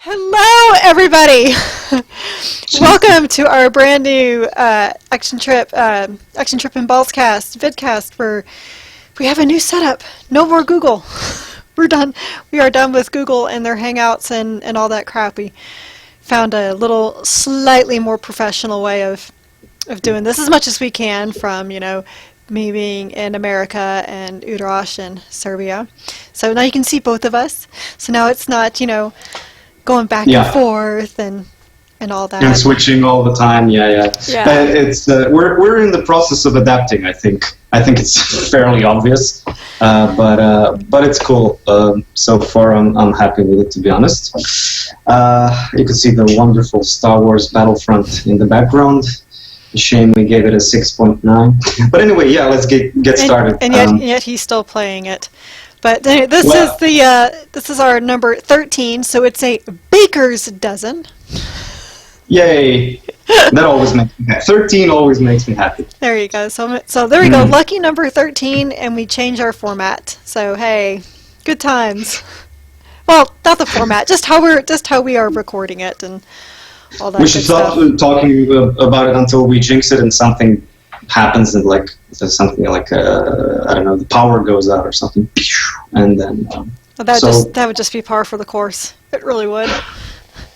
Hello, everybody. Welcome to our brand new Action Trippin Ballscast vidcast, where we have a new setup. No more Google. We're done. We are done with Google and their Hangouts and all that crap. We found a little slightly more professional way of doing this as much as we can from, me being in America and Udrash in Serbia. So now you can see both of us. So now it's not, going back and forth and all that. And switching all the time, yeah. It's we're in the process of adapting. I think it's fairly obvious, but it's cool. So far, I'm happy with it, to be honest. You can see the wonderful Star Wars Battlefront in the background. Shame we gave it a 6.9. But anyway, let's get started. And yet he's still playing it. But this is our number 13, so it's a baker's dozen. Yay! That always makes me happy. 13 always makes me happy. There you go. So there we go. Lucky number 13, and we change our format. So hey, good times. Well, not the format, just how we are recording it and all that. We should stop talking about it until we jinx it and something happens and something like I don't know, the power goes out or something, and then that would just be par for the course. It really would.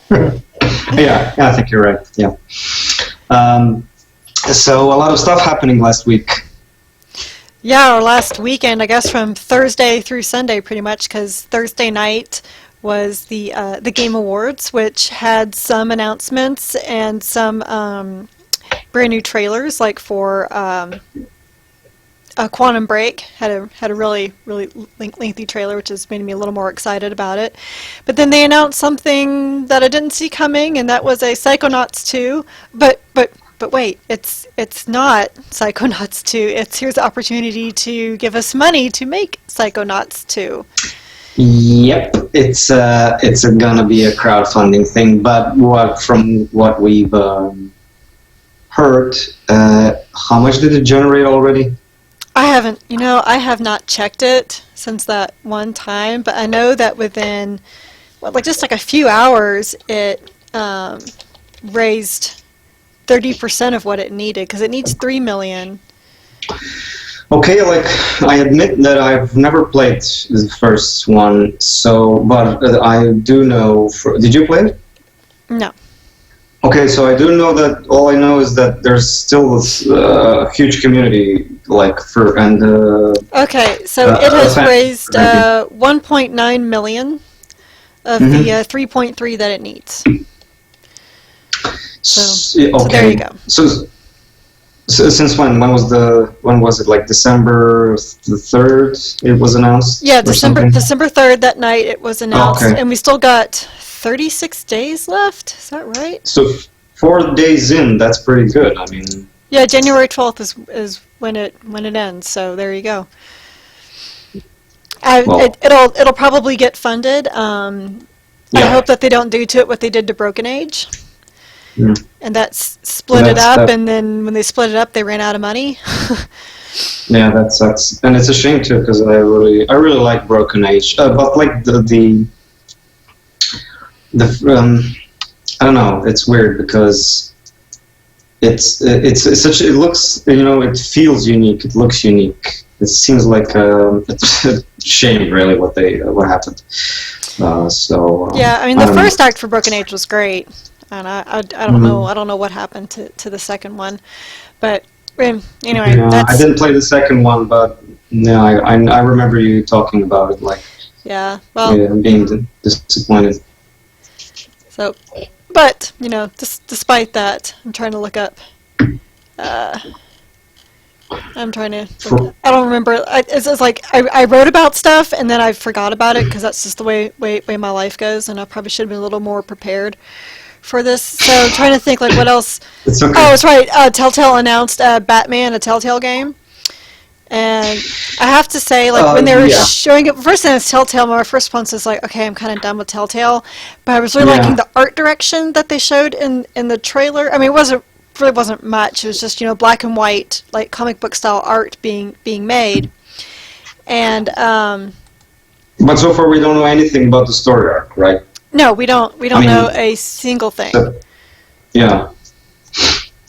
Yeah, I think you're right. Yeah. So a lot of stuff happening last week. Yeah, or last weekend, I guess, from Thursday through Sunday, pretty much, because Thursday night was the Game Awards, which had some announcements and some brand new trailers, like for Quantum Break had a really lengthy trailer, which has made me a little more excited about it. But then they announced something that I didn't see coming, and that was a Psychonauts 2. But wait, it's not Psychonauts 2. Here's the opportunity to give us money to make Psychonauts 2. Yep, it's gonna be a crowdfunding thing. But from what we've heard, how much did it generate already? I have not checked it since that one time, but I know that within just a few hours it raised 30% of what it needed, because it needs 3 million. Okay, I admit that I've never played the first one, but I do know. Did you play it? No. Okay, so I do know that. All I know is that there's still this huge community, Okay, so it has raised 1.9 million of the 3.3 that it needs. So there you go. So since when? When was it? Like December the 3rd? It was announced. Yeah, December 3rd. That night it was announced, and we still got 36 days left. Is that right? So 4 days in, that's pretty good. I mean. Yeah, January 12th is when it ends. So there you go. It'll probably get funded. I hope that they don't do to it what they did to Broken Age. Yeah. And that's split it up, and then when they split it up, they ran out of money. Yeah, that sucks, and it's a shame too, because I really like Broken Age, but the I don't know, it's weird because it's such, it looks, it feels unique, it looks unique. It seems like it's a shame, really, what happened. Yeah, I mean, the first act for Broken Age was great. And I don't know. I don't know what happened to the second one, but anyway. Yeah, I didn't play the second one, but no, I remember you talking about it, being disappointed. So, but despite that, I'm trying to look up. I'm trying to. I don't remember. It's like I wrote about stuff and then I forgot about it, because that's just the way my life goes, and I probably should have been a little more prepared for this. So I'm trying to think what else. It's okay. Oh, that's right. Telltale announced Batman, a Telltale game. And I have to say, when they were showing it, first thing it's Telltale, my first response is okay, I'm kind of done with Telltale. But I was really liking the art direction that they showed in the trailer. I mean, it really wasn't much. It was just, black and white, comic book style art being made. And but so far we don't know anything about the story arc, right? No, we don't. We don't know a single thing. Yeah.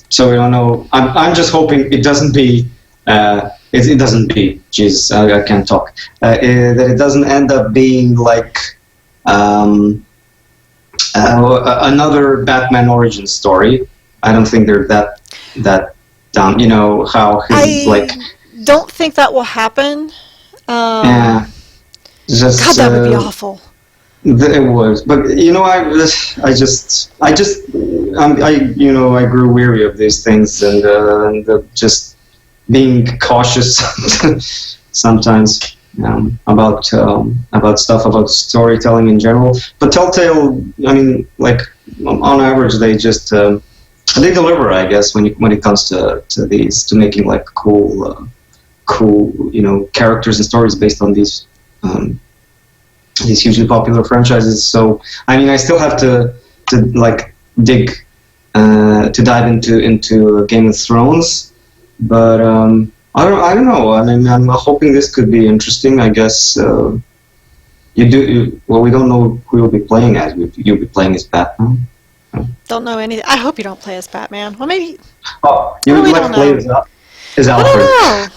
So we don't know. I'm just hoping it doesn't be. It doesn't be. Jeez, I can't talk. That it doesn't end up being like another Batman origin story. I don't think they're that dumb. You know how he's like. Don't think that will happen. Yeah. Just, God, that would be awful. It was, but you know, I grew weary of these things and just being cautious sometimes about stuff, about storytelling in general. But Telltale, I mean, like on average, they just they deliver, I guess, when it comes to making like cool characters and stories based on these hugely popular franchises. So I mean, I still have to like dig to dive into Game of Thrones, but I don't know. I mean, I'm hoping this could be interesting. I guess well, we don't know who you'll be playing as. You'll be playing as Batman. Don't know anything. I hope you don't play as Batman. Well, maybe. Oh, you would like to play as Alfred?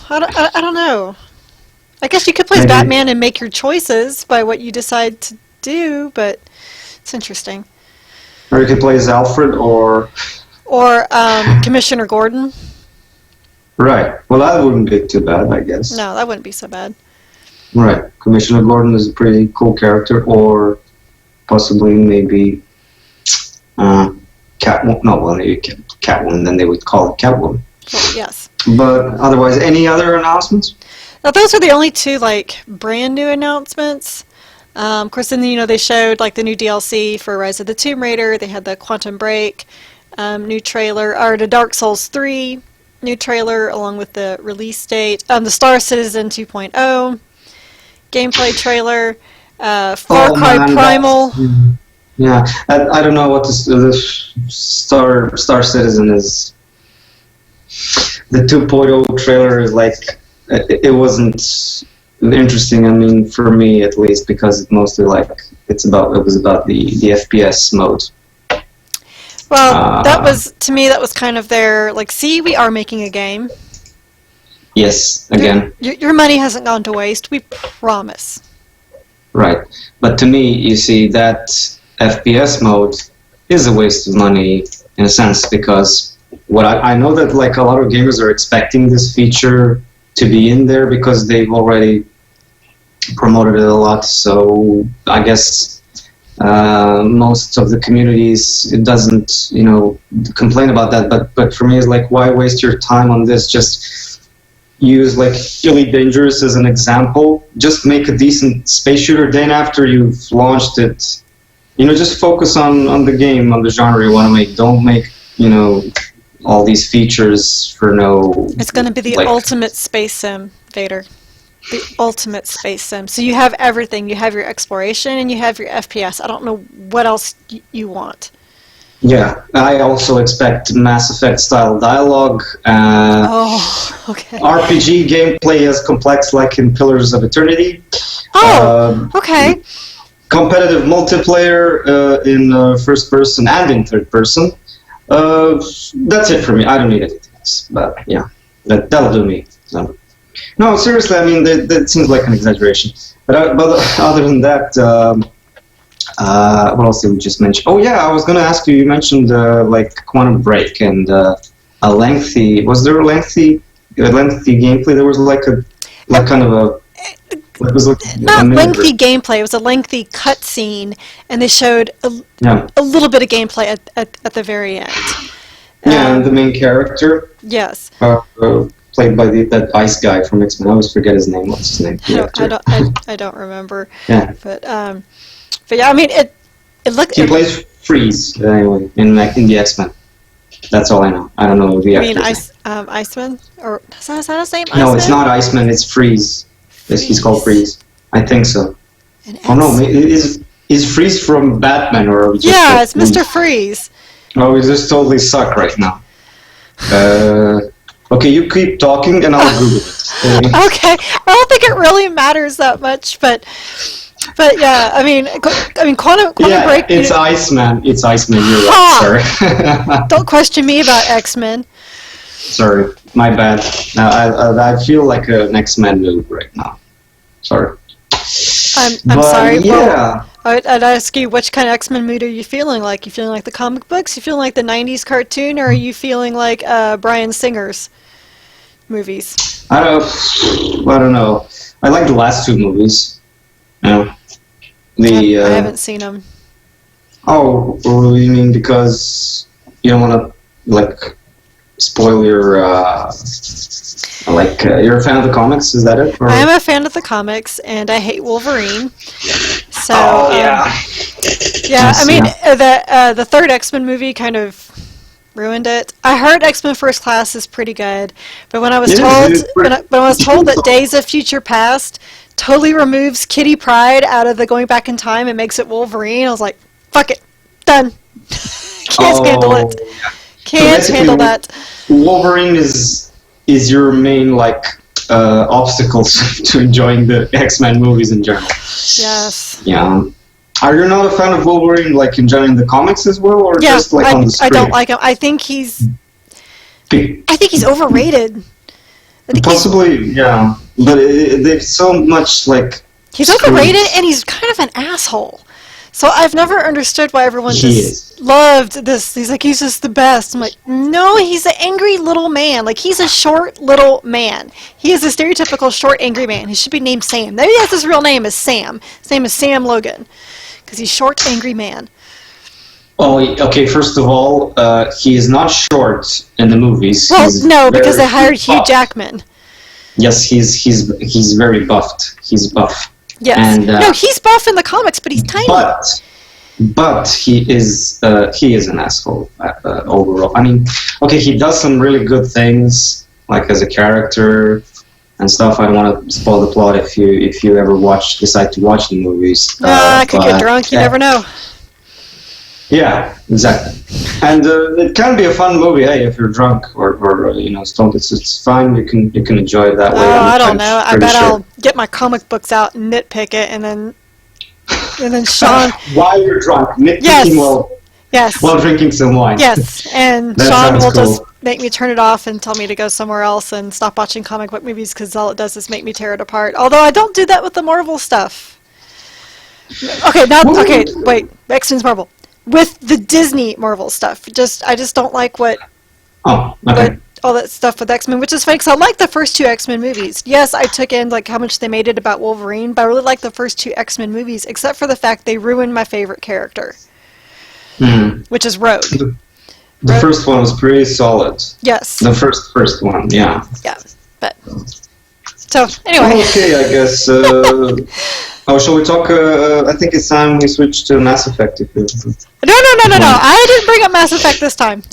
I don't know. I guess you could play as Batman and make your choices by what you decide to do, but it's interesting. Or you could play as Alfred or Commissioner Gordon. Right. Well, that wouldn't be too bad, I guess. No, that wouldn't be so bad. Right. Commissioner Gordon is a pretty cool character, or possibly maybe Catwoman. No, well, maybe Catwoman, then they would call it Catwoman. Well, yes. But otherwise, any other announcements? Now, those are the only two, like, brand new announcements. Of course, then, they showed, like, the new DLC for Rise of the Tomb Raider. They had the Quantum Break new trailer, or the Dark Souls 3 new trailer, along with the release date. The Star Citizen 2.0 gameplay trailer. Far Cry Primal. Yeah, I don't know what the Star Citizen is. The 2.0 trailer is like... It wasn't interesting. I mean, for me at least, because it mostly it was about the FPS mode. Well, to me that was kind of their see, we are making a game. Yes, again. Your money hasn't gone to waste. We promise. Right, but to me, you see, that FPS mode is a waste of money in a sense, because I know that a lot of gamers are expecting this feature to be in there because they've already promoted it a lot. So I guess most of the communities, it doesn't complain about that. But for me, it's why waste your time on this? Just use Elite Dangerous as an example. Just make a decent space shooter. Then after you've launched it, just focus on the game, on the genre you want to make. Don't make all these features for no... It's going to be the ultimate space sim, Vader. The ultimate space sim. So you have everything. You have your exploration and you have your FPS. I don't know what else you want. Yeah, I also expect Mass Effect style dialogue. Okay. RPG gameplay as complex like in Pillars of Eternity. Okay. Competitive multiplayer in first person and in third person. That's it for me. I don't need anything else. But yeah, that'll do me. So. No, seriously, I mean, that seems like an exaggeration. But other than that, what else did we just mention? Oh yeah, I was going to ask you. You mentioned Quantum Break and a lengthy. Was there a lengthy gameplay? There was not lengthy gameplay. It was a lengthy cutscene, and they showed a little bit of gameplay at the very end. And the main character. Yes. Played by that ice guy from X-Men. I always forget his name. What's his name? I don't remember. Yeah. But yeah, I mean it looked. He plays Freeze anyway in the X-Men. That's all I know. I don't know the actor's name. Iceman, or is that his name? No, Iceman? It's not Iceman. It's Freeze. He's called Freeze. I think so. No, is Freeze from Batman or? Yeah, it's Mr. Freeze. Oh, we just totally suck right now. Okay, you keep talking and I'll Google it. Okay, I don't think it really matters that much, but But yeah, I mean, Quantum Break. It's Iceman. It's Iceman. You're right. Sorry. Don't question me about X-Men. Sorry, my bad. I feel like an X-Men noob right now. Sorry. I'm sorry. Yeah. Well, I'd ask you, which kind of X-Men mood are you feeling like? You feeling like the comic books? You feeling like the '90s cartoon, or are you feeling like Bryan Singer's movies? I don't know. I like the last two movies. I haven't seen them. Oh, you mean because you don't want to spoil your you're a fan of the comics? Is that it? Or? I am a fan of the comics, and I hate Wolverine. So yeah. Yes, I mean the third X-Men movie kind of ruined it. I heard X-Men First Class is pretty good, but when I was told that Days of Future Past totally removes Kitty Pryde out of the going back in time and makes it Wolverine, I was like, fuck it, done. Can't handle it. Can't handle that. Wolverine is your main obstacles to enjoying the X-Men movies in general. Yes. Yeah. Are you not a fan of Wolverine, enjoying the comics as well, or just on the screen? I don't like him. I think he's overrated. Possibly, yeah. But there's so much he's overrated, and he's kind of an asshole. So I've never understood why everyone just loved this. He's like, he's just the best. I'm like, no, he's an angry little man. He's a short little man. He is a stereotypical short, angry man. He should be named Sam. Maybe that's his real name is Sam. His name is Sam Logan. Because he's short, angry man. Oh, okay, first of all, he is not short in the movies. Well, no, because they hired Hugh Jackman. Yes, he's very buffed. He's buff. Yes. And, no, he's buff in the comics, but he's tiny. But he is an asshole overall. I mean, okay, he does some really good things, as a character and stuff. I don't want to spoil the plot if you ever decide to watch the movies. I could get drunk. You never know. Yeah, exactly. And it can be a fun movie, hey, if you're drunk or stoned. It's fine. You can enjoy it that way. I don't know. I bet I'll get my comic books out and nitpick it, and then Sean. While you're drunk, nitpicking while drinking some wine. Yes, and Sean will just make me turn it off and tell me to go somewhere else and stop watching comic book movies because all it does is make me tear it apart. Although I don't do that with the Marvel stuff. Okay, wait, X-Men's Marvel. With the Disney Marvel stuff, I just don't like what all that stuff with X-Men, which is funny because I like the first two X-Men movies. Yes, I took in how much they made it about Wolverine, but I really like the first two X-Men movies, except for the fact they ruined my favorite character, which is Rogue. The first one was pretty solid. Yes. The first one, yeah. Yeah, but so anyway. Okay, I guess. Shall we talk? I think it's time we switch to Mass Effect. No. I didn't bring up Mass Effect this time.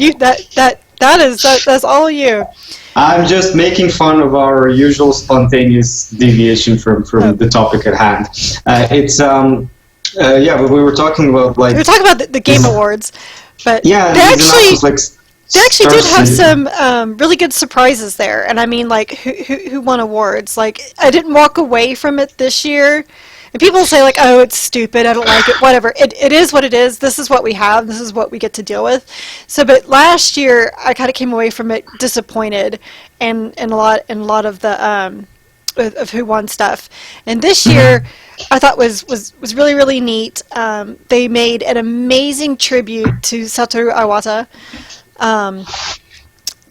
That's all you. I'm just making fun of our usual spontaneous deviation from the topic at hand. But we were talking about we were talking about the Game Awards, but they actually did have some really good surprises there, and I mean who won awards. I didn't walk away from it this year. And people say oh, it's stupid, I don't like it, whatever. It is what it is. This is what we have. This is what we get to deal with. So, but last year I kind of came away from it disappointed, and a lot of the of who won stuff. And this year I thought was really, really neat. They made an amazing tribute to Satoru Iwata.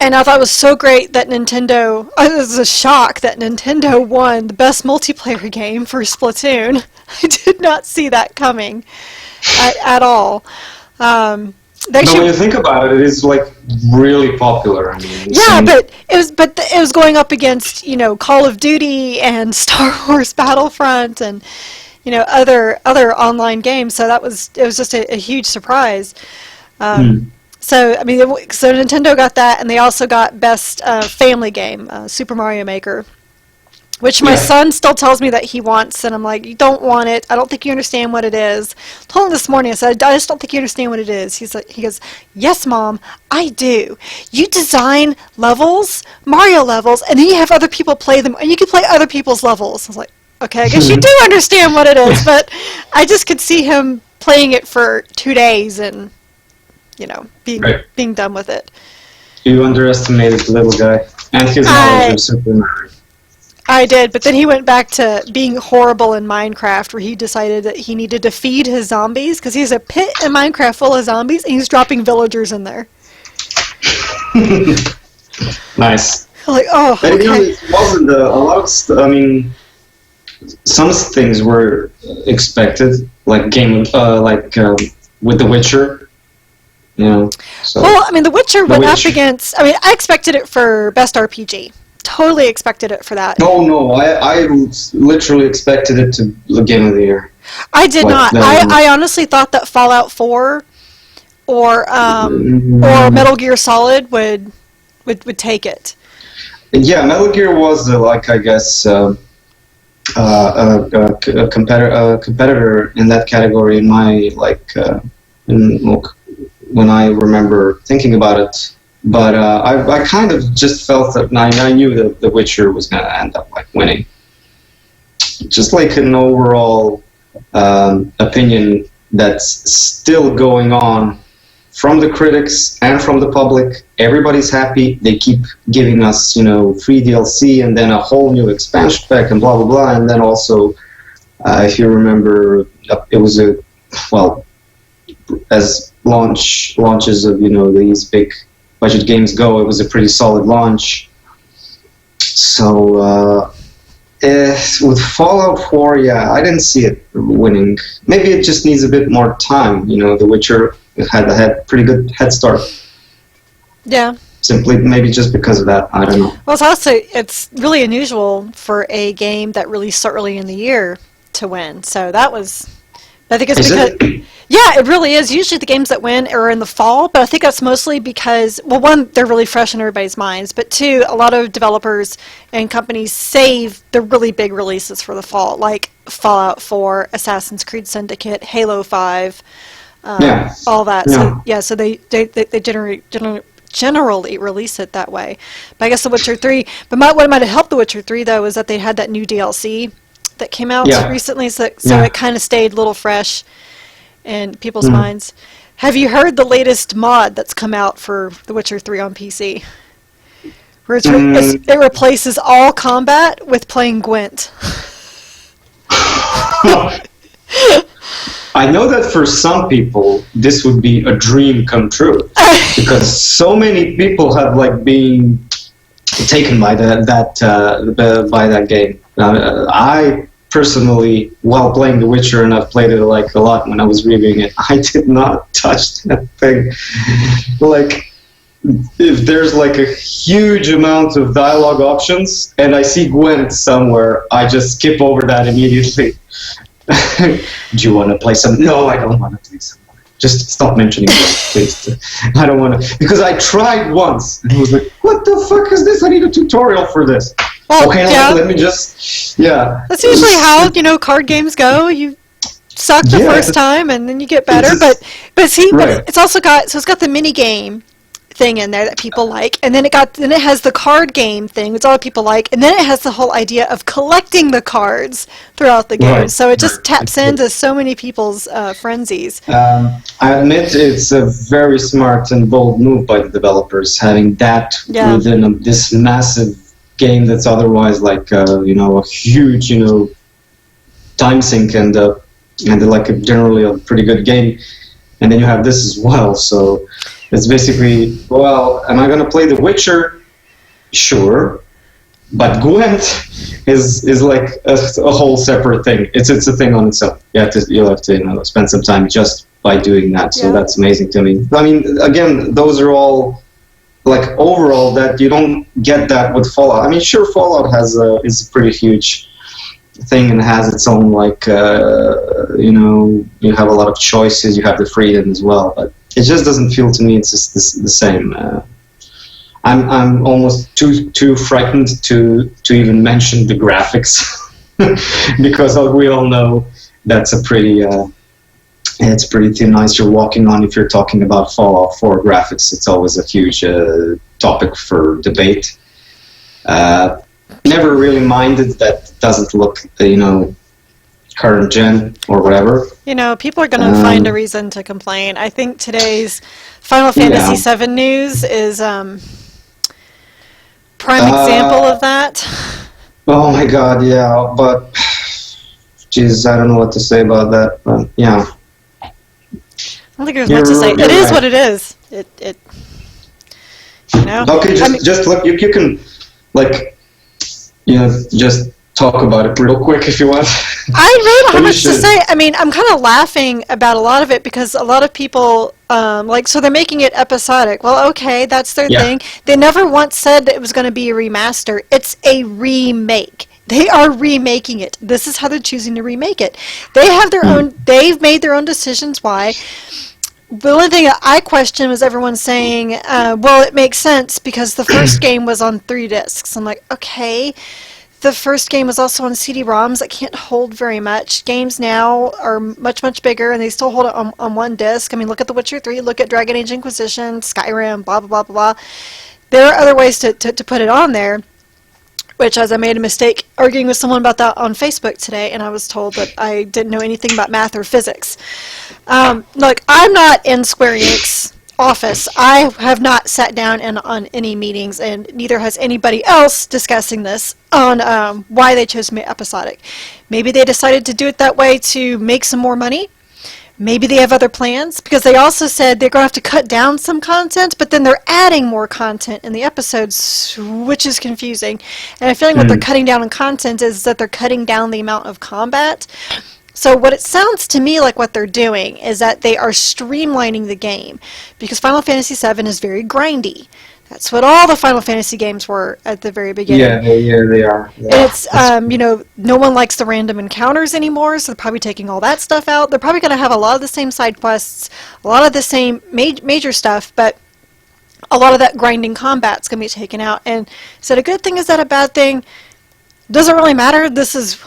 And I thought it was so great that Nintendo, it was a shock that Nintendo won the best multiplayer game for Splatoon. I did not see that coming at all. But when you think about it, it is really popular. I mean, yeah, but it was going up against Call of Duty and Star Wars Battlefront and other online games. So it was just a huge surprise. So Nintendo got that, and they also got best family game, Super Mario Maker, which my son still tells me that he wants, and I'm like, you don't want it. I don't think you understand what it is. I told him this morning, I said, I just don't think you understand what it is. He goes, yes, Mom, I do. You design levels, Mario levels, and then you have other people play them, and you can play other people's levels. I was like, okay, I guess you do understand what it is, but I just could see him playing it for 2 days and, being done with it. You underestimated the little guy and his knowledge of Super Mario. I did, but then he went back to being horrible in Minecraft, where he decided that he needed to feed his zombies, because he has a pit in Minecraft full of zombies, and he's dropping villagers in there. Nice. Like, oh, okay. It wasn't a lot of some things were expected, like with The Witcher. So well, I mean, The Witcher went up against... I mean, I expected it for Best RPG. Totally expected it for that. No, I literally expected it to the Game of the Year. I did not. I honestly thought that Fallout 4 or Metal Gear Solid would take it. Yeah, Metal Gear was a competitor in that category in my when I remember thinking about it. But I kind of just felt that I knew that The Witcher was going to end up winning. Just like an overall opinion that's still going on from the critics and from the public. Everybody's happy. They keep giving us, free DLC and then a whole new expansion pack and blah, blah, blah. And then also, if you remember, it was as launches of, these big budget games go, it was a pretty solid launch. So, with Fallout 4, I didn't see it winning. Maybe it just needs a bit more time. The Witcher had a pretty good head start. Yeah. Simply, maybe just because of that, I don't know. Well, it's really unusual for a game that released so early in the year to win. So that was, I think it's because... Yeah, it really is. Usually the games that win are in the fall, but I think that's mostly because, well, one, they're really fresh in everybody's minds, but two, a lot of developers and companies save the really big releases for the fall, like Fallout 4, Assassin's Creed Syndicate, Halo 5, all that. Yeah. So they generally release it that way. But I guess The Witcher 3, what might have helped The Witcher 3, though, is that they had that new DLC that came out recently, so it kind of stayed a little fresh in people's minds. Have you heard the latest mod that's come out for The Witcher 3 on PC? Where it replaces all combat with playing Gwent. I know that for some people this would be a dream come true because so many people have been taken by that game. I personally, while playing The Witcher, and I've played it a lot when I was reviewing it, I did not touch that thing. If there's a huge amount of dialogue options and I see Gwent somewhere, I just skip over that immediately. Do you want to play some? No, I don't want to play some. Just stop mentioning Gwent, please. I don't want to, because I tried once and I was like, what the fuck is this? I need a tutorial for this. Well, okay, let me just, That's usually how, card games go. You suck the first time and then you get better. But it's also got the mini game thing in there that people like, and then it has the card game thing, which a lot of people like, and then it has the whole idea of collecting the cards throughout the game. So it just taps into so many people's frenzies. I admit it's a very smart and bold move by the developers, having that within this massive game that's otherwise a huge time sink and generally a pretty good game, and then you have this as well. So it's basically, am I going to play The Witcher? Sure, but Gwent is a whole separate thing. It's a thing on itself. You'll have to spend some time just by doing that. So that's amazing to me. I mean, again, those are all. Overall, that you don't get that with Fallout. I mean, sure, Fallout is a pretty huge thing and has its own you have a lot of choices, you have the freedom as well, but it just doesn't feel to me it's just the same. I'm almost too frightened to even mention the graphics because we all know that's a pretty. It's pretty thin ice you're walking on if you're talking about Fallout 4 graphics. It's always a huge topic for debate. never really minded that it doesn't look, current gen or whatever. People are going to find a reason to complain. I think today's Final Fantasy VII news is prime example of that. Oh my god, yeah, but Jesus, I don't know what to say about that. But yeah, I don't think there's much to say. It is what it is. It. Okay, just look. You can, just talk about it real quick if you want. I really don't have much to say. I mean, I'm kind of laughing about a lot of it because a lot of people, so they're making it episodic. Well, okay, that's their thing. They never once said that it was going to be a remaster. It's a remake. They are remaking it. This is how they're choosing to remake it. They have their own, they've made their own decisions why. The only thing that I question was everyone saying, well, it makes sense because the first game was on 3 discs. I'm like, okay. The first game was also on CD-ROMs that can't hold very much. Games now are much, much bigger, and they still hold it on 1 disc. I mean, look at The Witcher 3, look at Dragon Age Inquisition, Skyrim, blah, blah, blah, blah, blah. There are other ways to put it on there, which, as I made a mistake arguing with someone about that on Facebook today, and I was told that I didn't know anything about math or physics. Look, I'm not in Square Enix office. I have not sat down on any meetings, and neither has anybody else discussing this on why they chose to make episodic. Maybe they decided to do it that way to make some more money. Maybe they have other plans, because they also said they're going to have to cut down some content, but then they're adding more content in the episodes, which is confusing. And I feel like what they're cutting down in content is that they're cutting down the amount of combat. So what it sounds to me like what they're doing is that they are streamlining the game, because Final Fantasy VII is very grindy. That's what all the Final Fantasy games were at the very beginning. Yeah, they are. And it's, no one likes the random encounters anymore, so they're probably taking all that stuff out. They're probably going to have a lot of the same side quests, a lot of the same major stuff, but a lot of that grinding combat's going to be taken out. And is that a good thing? Is that a bad thing? Doesn't really matter. This is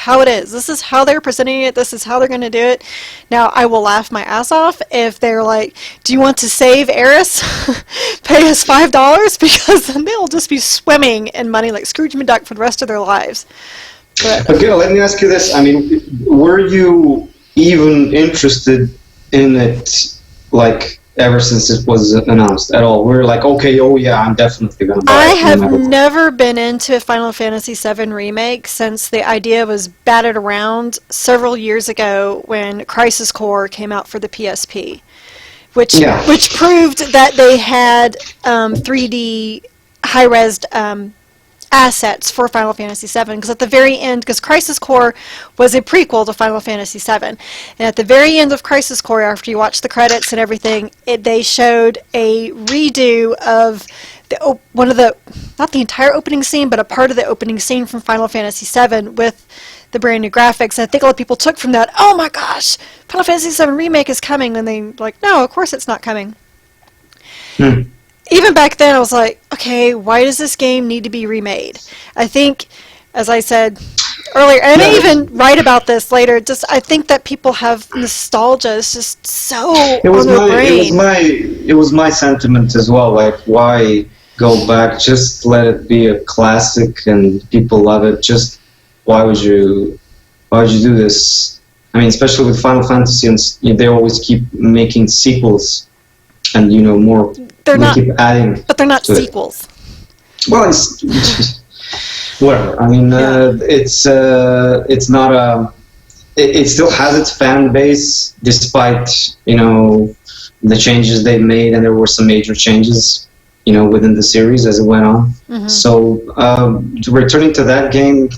how it is. This is how they're presenting it. This is how they're going to do it. Now, I will laugh my ass off if they're like, do you want to save Eris? Pay us $5? Because then they'll just be swimming in money like Scrooge McDuck for the rest of their lives. But, okay, let me ask you this. I mean, were you even interested in it, ever since it was announced at all? We're like, okay, oh yeah, I'm definitely going to buy it. I have never been into a Final Fantasy VII remake since the idea was batted around several years ago when Crisis Core came out for the PSP, which proved that they had 3D high-res assets for Final Fantasy VII, because at the very end, because Crisis Core was a prequel to Final Fantasy VII, and at the very end of Crisis Core, after you watch the credits and everything, they showed a redo of not the entire opening scene, but a part of the opening scene from Final Fantasy VII with the brand new graphics. And I think a lot of people took from that, oh my gosh, Final Fantasy VII Remake is coming, and they like, no, of course it's not coming. Even back then, I was like, okay, why does this game need to be remade? I think, as I said earlier, and I even write about this later, I think that people have nostalgia. It's just so on their brain. It was my sentiment as well. Like, why go back? Just let it be a classic, and people love it. Just why would you do this? I mean, especially with Final Fantasy, and they always keep making sequels, and more. Keep adding, but they're not sequels. Well, it's whatever. I mean, it's not a. It still has its fan base, despite the changes they made, and there were some major changes, within the series as it went on. Mm-hmm. So, returning to that game,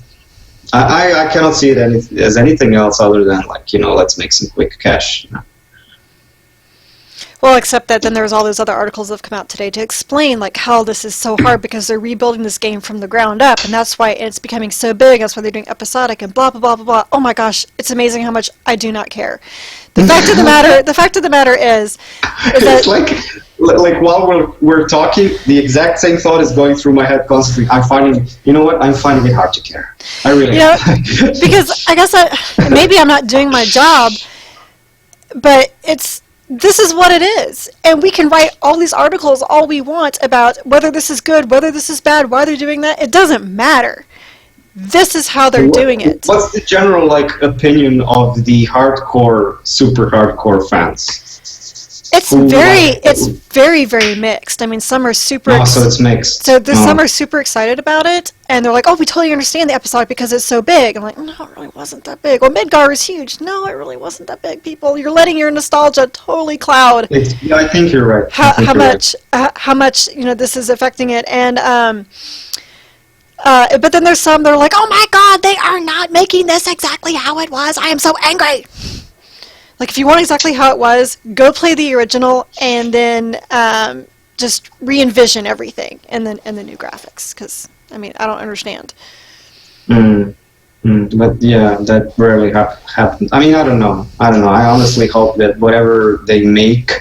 I cannot see it as anything else other than let's make some quick cash. Well, except that then there's all those other articles that have come out today to explain how this is so hard because they're rebuilding this game from the ground up, and that's why it's becoming so big. That's why they're doing episodic and blah blah blah blah blah. Oh my gosh, it's amazing how much I do not care. The fact of the matter is that it's like while we're talking, the exact same thought is going through my head constantly. I'm finding it hard to care. I really am. Because I guess maybe I'm not doing my job, but it's this is what it is. And we can write all these articles all we want about whether this is good, whether this is bad, why they're doing that. It doesn't matter. This is how they're doing it. What's the general opinion of the super hardcore fans? It's very, very mixed. I mean, some are super. So it's mixed. So some are super excited about it, and they're like, "Oh, we totally understand the episode because it's so big." I'm like, "No, it really wasn't that big." Well, Midgar is huge. No, it really wasn't that big. People, you're letting your nostalgia totally cloud. I think you're right. How much this is affecting it, and but then there's some that are like, "Oh my God, they are not making this exactly how it was. I am so angry." Like, if you want exactly how it was, go play the original and then just re-envision everything and the new graphics. Because, I mean, I don't understand. But yeah, that rarely happens. I mean, I don't know. I honestly hope that whatever they make,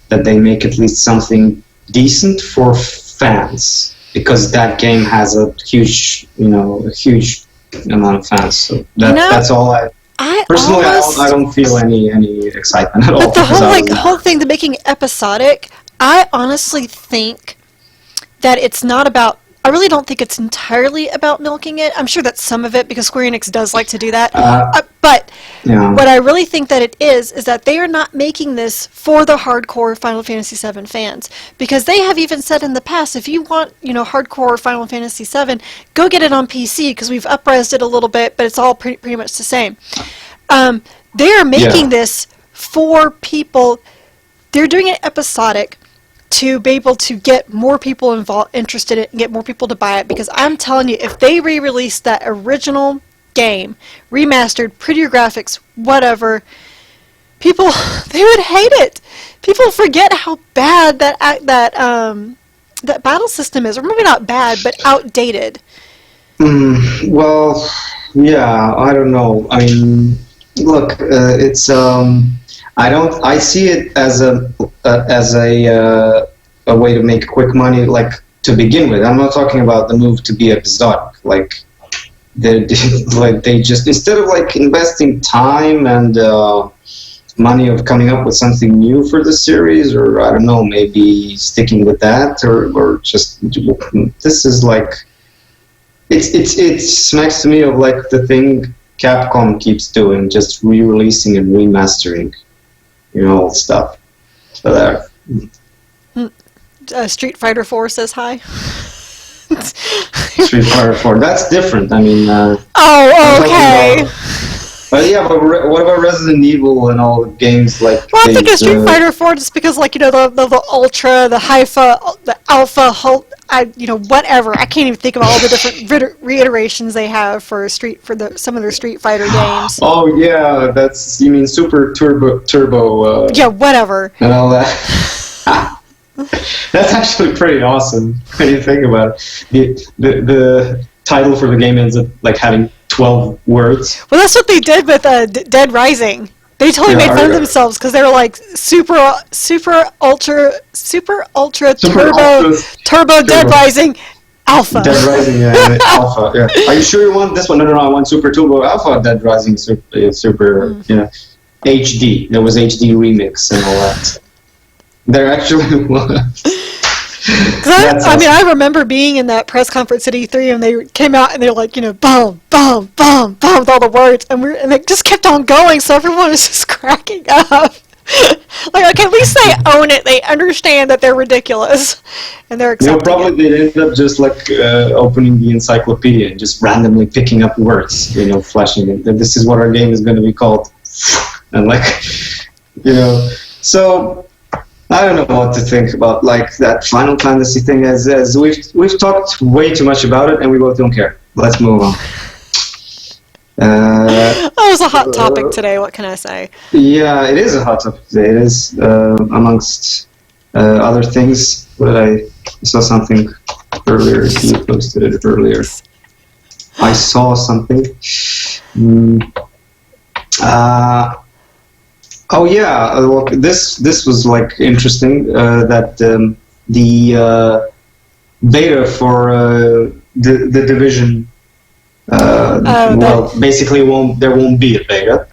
that they make at least something decent for fans. Because that game has a huge amount of fans. So that's all Personally, I don't feel any excitement at all. But the whole thing, the making it episodic, I honestly think that it's not about. I really don't think it's entirely about milking it. I'm sure that's some of it because Square Enix does like to do that. But what I really think that it is that they are not making this for the hardcore Final Fantasy VII fans, because they have even said in the past, if you want, hardcore Final Fantasy VII, go get it on PC because we've up-resed it a little bit, but it's all pretty much the same. They are making this for people. They're doing it episodic to be able to get more people interested in it and get more people to buy it, because I'm telling you, if they re-released that original game, remastered, prettier graphics, whatever, people, they would hate it. People forget how bad that battle system is, or maybe not bad, but outdated. Well, yeah, I don't know. I mean, look, it's I see it as a way to make quick money, to begin with. I'm not talking about the move to be episodic. They just, instead of investing time and money of coming up with something new for the series, or I don't know, maybe sticking with that, or just this is it smacks to me of the thing Capcom keeps doing, just re-releasing and remastering. Old stuff. So there. Street Fighter 4 says hi. Street Fighter 4. That's different. I mean. Okay. But yeah, but what about Resident Evil and all the games Well, I think it's Street Fighter 4 just because, the Ultra, the Hypha, the Alpha, whatever. I can't even think of all the different reiterations they have for some of their Street Fighter games. Oh yeah, you mean Super Turbo. Yeah, whatever. And all that. That's actually pretty awesome when you think about it. The title for the game ends up having 12 words. Well, that's what they did with Dead Rising. They totally made fun of themselves because they were super ultra turbo Dead Rising Alpha. Dead Rising, Alpha. Yeah. Are you sure you want this one? No, I want Super Turbo Alpha Dead Rising Super. HD. There was HD remix and all that. There actually was. I remember being in that press conference at E3 and they came out and they were boom, boom, boom, boom with all the words, and they just kept on going, so everyone was just cracking up. Okay, at least they own it. They understand that they're ridiculous, and they're accepting probably they'd end up just opening the encyclopedia and just randomly picking up words, flashing it. This is what our game is going to be called, and so. I don't know what to think about that Final Fantasy thing. As we've talked way too much about it, and we both don't care. Let's move on. That was a hot topic today. What can I say? Yeah, it is a hot topic today. It is amongst other things. But I saw something earlier. You posted it earlier. I saw something. Oh yeah, this was interesting that the beta for the Division basically there won't be a beta.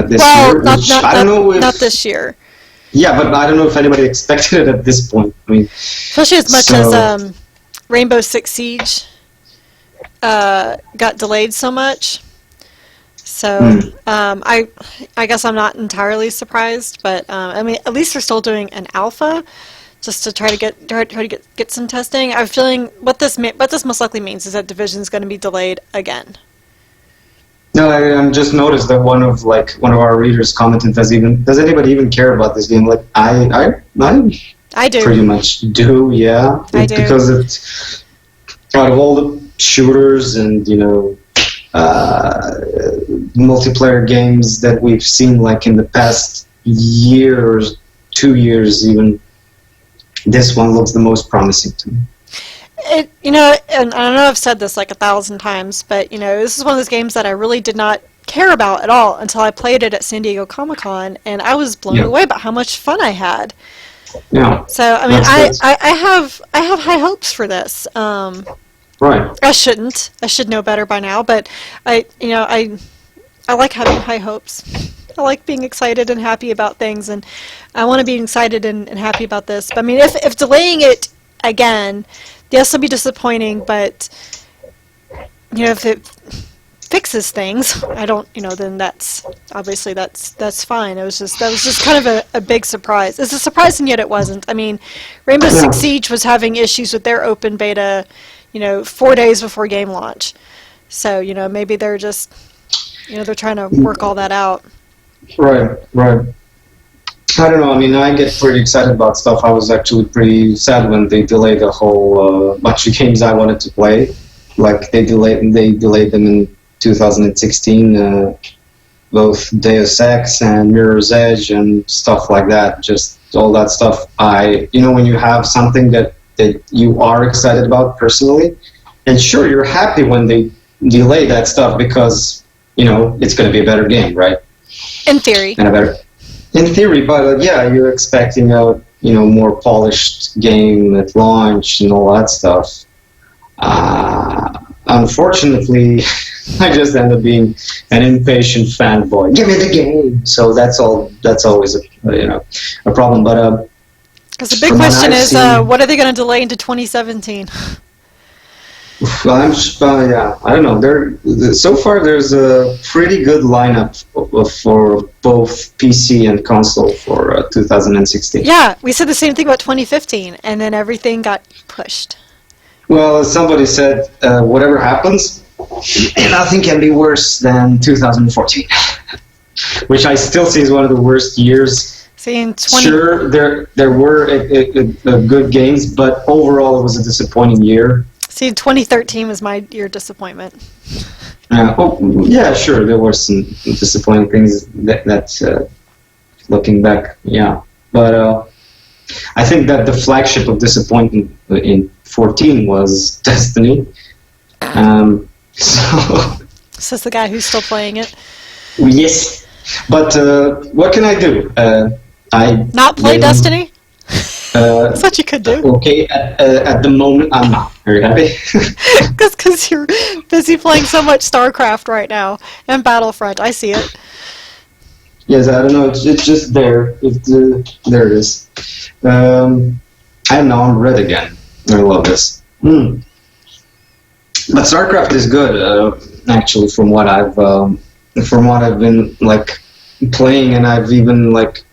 this well, year. I don't know if not this year. Yeah, but I don't know if anybody expected it at this point. I mean, especially as much as Rainbow Six Siege got delayed so much. So I guess I'm not entirely surprised, but I mean, at least they're still doing an alpha, just to try to get some testing. I'm feeling what this most likely means is that Division's going to be delayed again. No, I just noticed that one of our readers commented, does anybody even care about this game? Like I do. Pretty much do, yeah. I do. Because it's out of all the shooters and multiplayer games that we've seen like in the past year or 2 years even, this one looks the most promising to me. And I know I've said this like 1,000 times, but this is one of those games that I really did not care about at all until I played it at San Diego Comic-Con, and I was blown away about how much fun I had. Yeah. So I mean, I have high hopes for this. Right. I shouldn't. I should know better by now, but I like having high hopes. I like being excited and happy about things, and I want to be excited and happy about this. But I mean, if delaying it again, yes, it'll be disappointing, but if it fixes things, then that's obviously that's fine. That was just kind of a big surprise. It's a surprise, and yet it wasn't. I mean, Rainbow Six Siege was having issues with their open beta, 4 days before game launch. So maybe they're just, they're trying to work all that out. Right. I don't know. I mean, I get pretty excited about stuff. I was actually pretty sad when they delayed a whole bunch of games I wanted to play. Like they delayed them in 2016, both Deus Ex and Mirror's Edge and stuff like that. Just all that stuff. When you have something that you are excited about personally, and sure, you're happy when they delay that stuff because it's going to be a better game, right? In theory. In theory, but you're expecting a more polished game at launch and all that stuff. Unfortunately, I just end up being an impatient fanboy. Give me the game. So that's always a problem. But because the big question is, what are they going to delay into 2017? I don't know. So far, there's a pretty good lineup for both PC and console for 2016. Yeah, we said the same thing about 2015, and then everything got pushed. Well, as somebody said, whatever happens, nothing can be worse than 2014, which I still see as one of the worst years. Sure, there were good games, but overall it was a disappointing year. See, 2013 was my year of disappointment. Sure, there were some disappointing things that looking back, yeah. But I think that the flagship of disappointment in 14 was Destiny. Says the guy who's still playing it. Yes, but what can I do? Not play Destiny? That's what you could do. Okay, at the moment, I'm not very happy. Because you're busy playing so much StarCraft right now and Battlefront. I see it. Yes, I don't know. It's just there. There it is. And now I'm red again. I love this. But StarCraft is good, actually, from what I've been like playing, and I've even like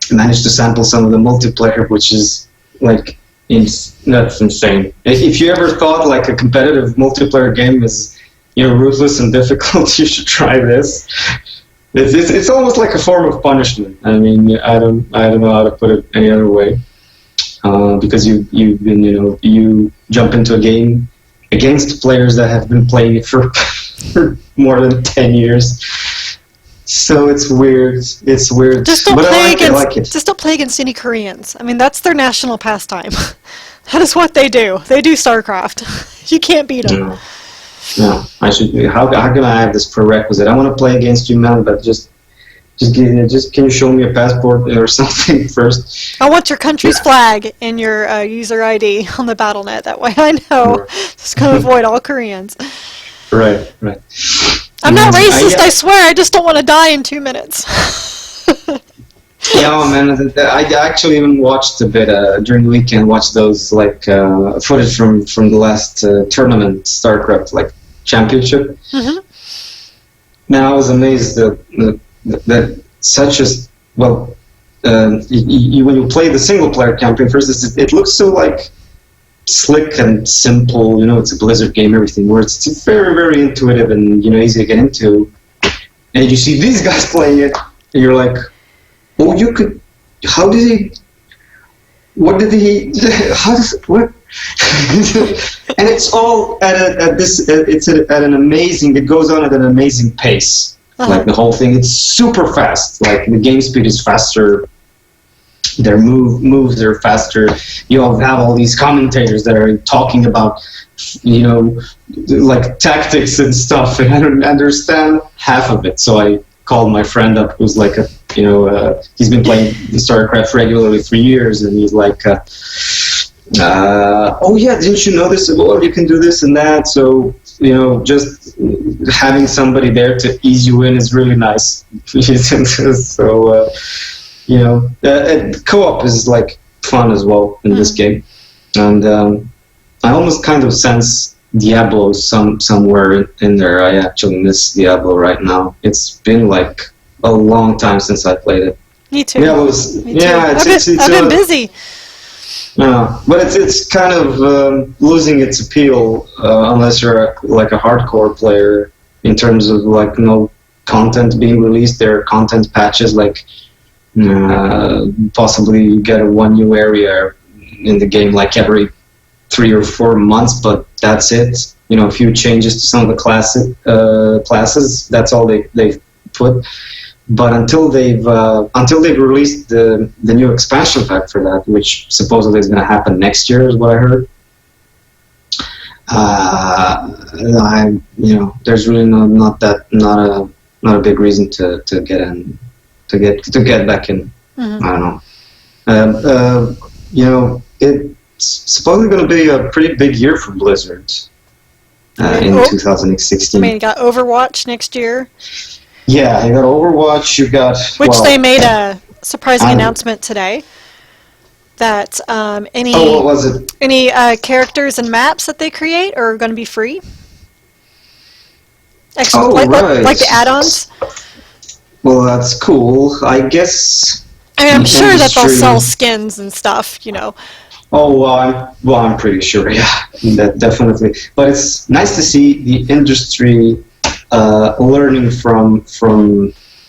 managed to sample some of the multiplayer, which is like that's insane. If you ever thought like a competitive multiplayer game is ruthless and difficult, you should try this. It's almost like a form of punishment. I mean, I don't know how to put it any other way, because you jump into a game against players that have been playing it for more than 10 years. So it's weird. Just don't play against any Koreans. I mean, that's their national pastime. That is what they do. They do StarCraft. You can't beat them. No, I should. How can I have this prerequisite? I want to play against you, man, but just can you show me a passport or something first? I want your country's flag and your user ID on the BattleNet. That way I know. Just going to avoid all Koreans. Right. I'm not racist, I swear. I just don't want to die in 2 minutes. Yeah, man. I actually even watched a bit during the weekend. Watched those footage from the last tournament, StarCraft championship. Mm-hmm. Man, I was amazed that such as well. When you play the single player campaign first, it looks so slick and simple. It's a Blizzard game, everything. Where it's very, very intuitive and easy to get into. And you see these guys playing it, and you're like, oh, you could. How did he? What did he? How does what? And it's all at an amazing. It goes on at an amazing pace. Uh-huh. The whole thing, it's super fast. The game speed is faster. Their moves are faster. You have all these commentators that are talking about, tactics and stuff, and I don't understand half of it. So I called my friend up, who's he's been playing StarCraft regularly for years, and he's like, oh yeah, didn't you know this? Well, you can do this and that. So just having somebody there to ease you in is really nice. So co-op is fun as well in this game, and I almost kind of sense Diablo somewhere in there. I actually miss Diablo right now. It's been a long time since I played it. Me too. I've been busy. But it's kind of losing its appeal unless you're a hardcore player in terms of no content being released. There are content patches possibly you get one new area in the game every 3 or 4 months, but that's it. A few changes to some of the classes. That's all they've put. But until they've released the new expansion pack for that, which supposedly is going to happen next year, is what I heard. There's really not a big reason to get in, to get back in. Mm-hmm. I don't know. It's supposedly going to be a pretty big year for Blizzard in 2016. I mean, you got Overwatch next year. Yeah, you got Overwatch, you got... They made a surprising announcement today that any what was it? Any characters and maps that they create are going to be free. Right. Like the add-ons. Well, that's cool. I guess... I'm sure that they'll sell skins and stuff, Oh, I'm pretty sure, yeah. That definitely. But it's nice to see the industry... learning from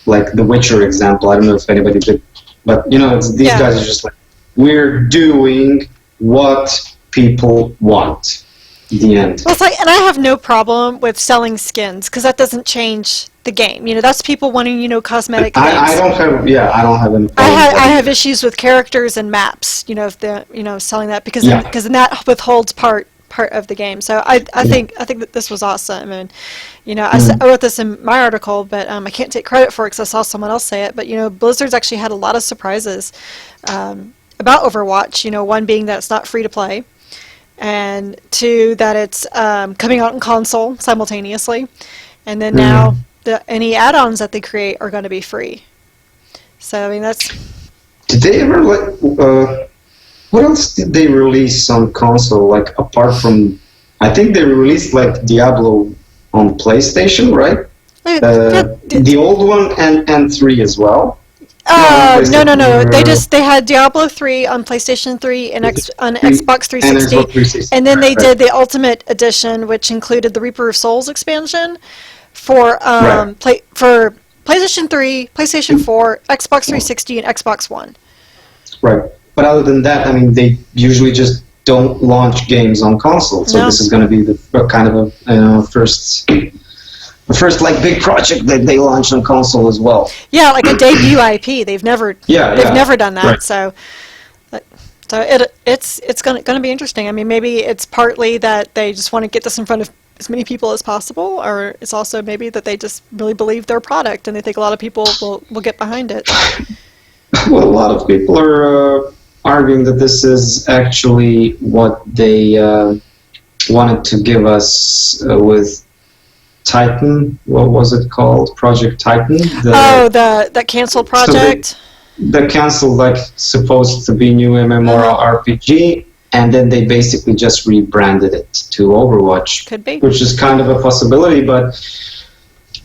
the Witcher example. I don't know if anybody did, but these guys are just we're doing what people want. The end. Well, and I have no problem with selling skins because that doesn't change the game. That's people wanting cosmetic things. I don't have any problem. I have issues with characters and maps. If they're selling that because then that withholds part of the game. So I think that this was awesome, and I wrote this in my article, but I can't take credit for it because I saw someone else say it. But Blizzard's actually had a lot of surprises about Overwatch. One being that it's not free to play, and 2 that it's coming out on console simultaneously, and then now any add-ons that they create are going to be free. So I mean that's. Did they ever what else did they release on console, apart from... I think they released, Diablo on PlayStation, right? The old one and 3 as well? No. They had Diablo 3 on PlayStation 3 and on Xbox 360. And then they did the Ultimate Edition, which included the Reaper of Souls expansion for for PlayStation 3, PlayStation 4, Xbox 360, and Xbox One. Right. But other than that, I mean, they usually just don't launch games on console. So this is going to be the kind of a first big project that they launch on console as well. Yeah, like a debut IP. They've never done that. Right. So it's going to be interesting. I mean, maybe it's partly that they just want to get this in front of as many people as possible, or it's also maybe that they just really believe their product and they think a lot of people will get behind it. Well, a lot of people are arguing that this is actually what they wanted to give us with Titan. What was it called? Project Titan. The canceled project. So the canceled, like, supposed to be new MMORPG, and then they basically just rebranded it to Overwatch. Could be. Which is kind of a possibility, but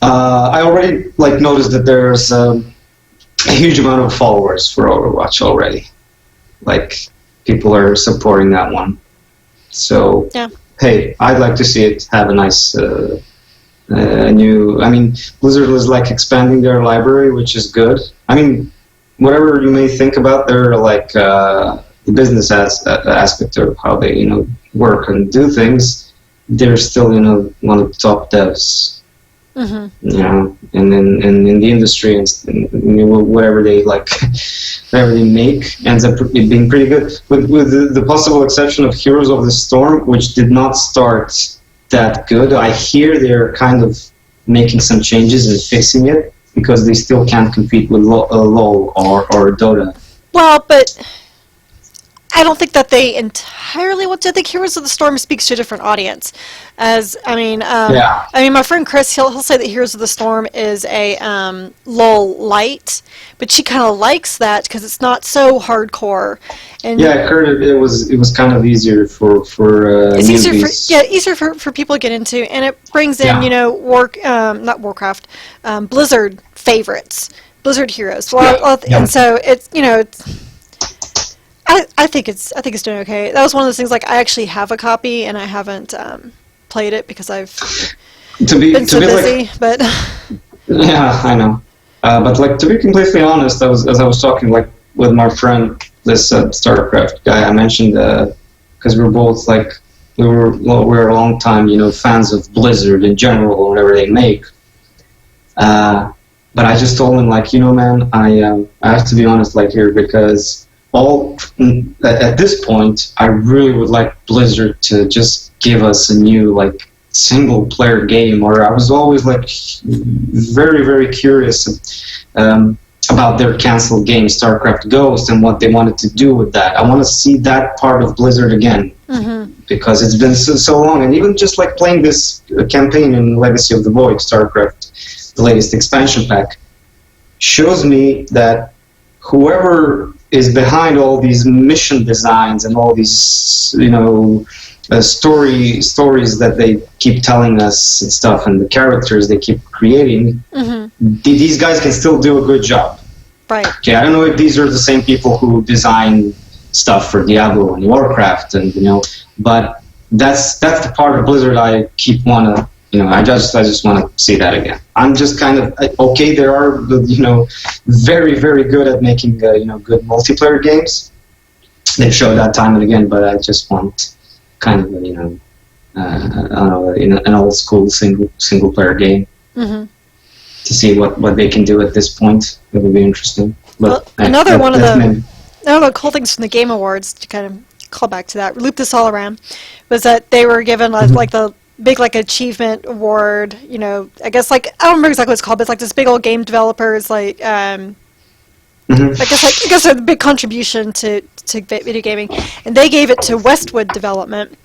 I already noticed that there's a huge amount of followers for Overwatch already. Like, people are supporting that one. So, hey, I'd like to see it have a nice new... I mean, Blizzard was expanding their library, which is good. I mean, whatever you may think about their the business aspect of how they work and do things, they're still one of the top devs. Mm-hmm. And in the industry, and whatever they whatever they make ends up being pretty good. With the possible exception of Heroes of the Storm, which did not start that good. I hear they're kind of making some changes and fixing it because they still can't compete with LoL or Dota. Well, but I don't think that they entirely want to. I think Heroes of the Storm speaks to a different audience. I mean, my friend Chris, he'll say that Heroes of the Storm is a LoL light, but she kind of likes that because it's not so hardcore. And I heard it was kind of easier for it's newbies. easier for people to get into, and it brings in not Warcraft, Blizzard favorites, Blizzard heroes. And so it's I think it's doing okay. That was one of those things. I actually have a copy, and I haven't played it because I've been so busy. But yeah, I know. But to be completely honest, as I was talking with my friend, this StarCraft guy I mentioned, because we're both we're a long time fans of Blizzard in general, whatever they make. But I just told him man, I have to be honest here because. At this point, I really would like Blizzard to just give us a new single-player game. Or I was always very, very curious about their canceled game, StarCraft Ghost, and what they wanted to do with that. I want to see that part of Blizzard again because it's been so long. And even just playing this campaign in Legacy of the Void, StarCraft, the latest expansion pack, shows me that whoever is behind all these mission designs and all these, stories that they keep telling us and stuff, and the characters they keep creating, these guys can still do a good job. Right. Okay, I don't know if these are the same people who design stuff for Diablo and Warcraft, and but that's the part of Blizzard I keep wanna. I just want to see that again. I'm just kind of okay. There are very, very good at making good multiplayer games. They've showed that time and again, but I just want kind of I don't know, an old school single player game to see what they can do at this point. It would be interesting. But another one of the cool things from the Game Awards, to kind of call back to that, loop this all around, was that they were given the big achievement award, I guess I don't remember exactly what it's called, but it's this big old game developers I guess they're the big contribution to video gaming, and they gave it to Westwood Development,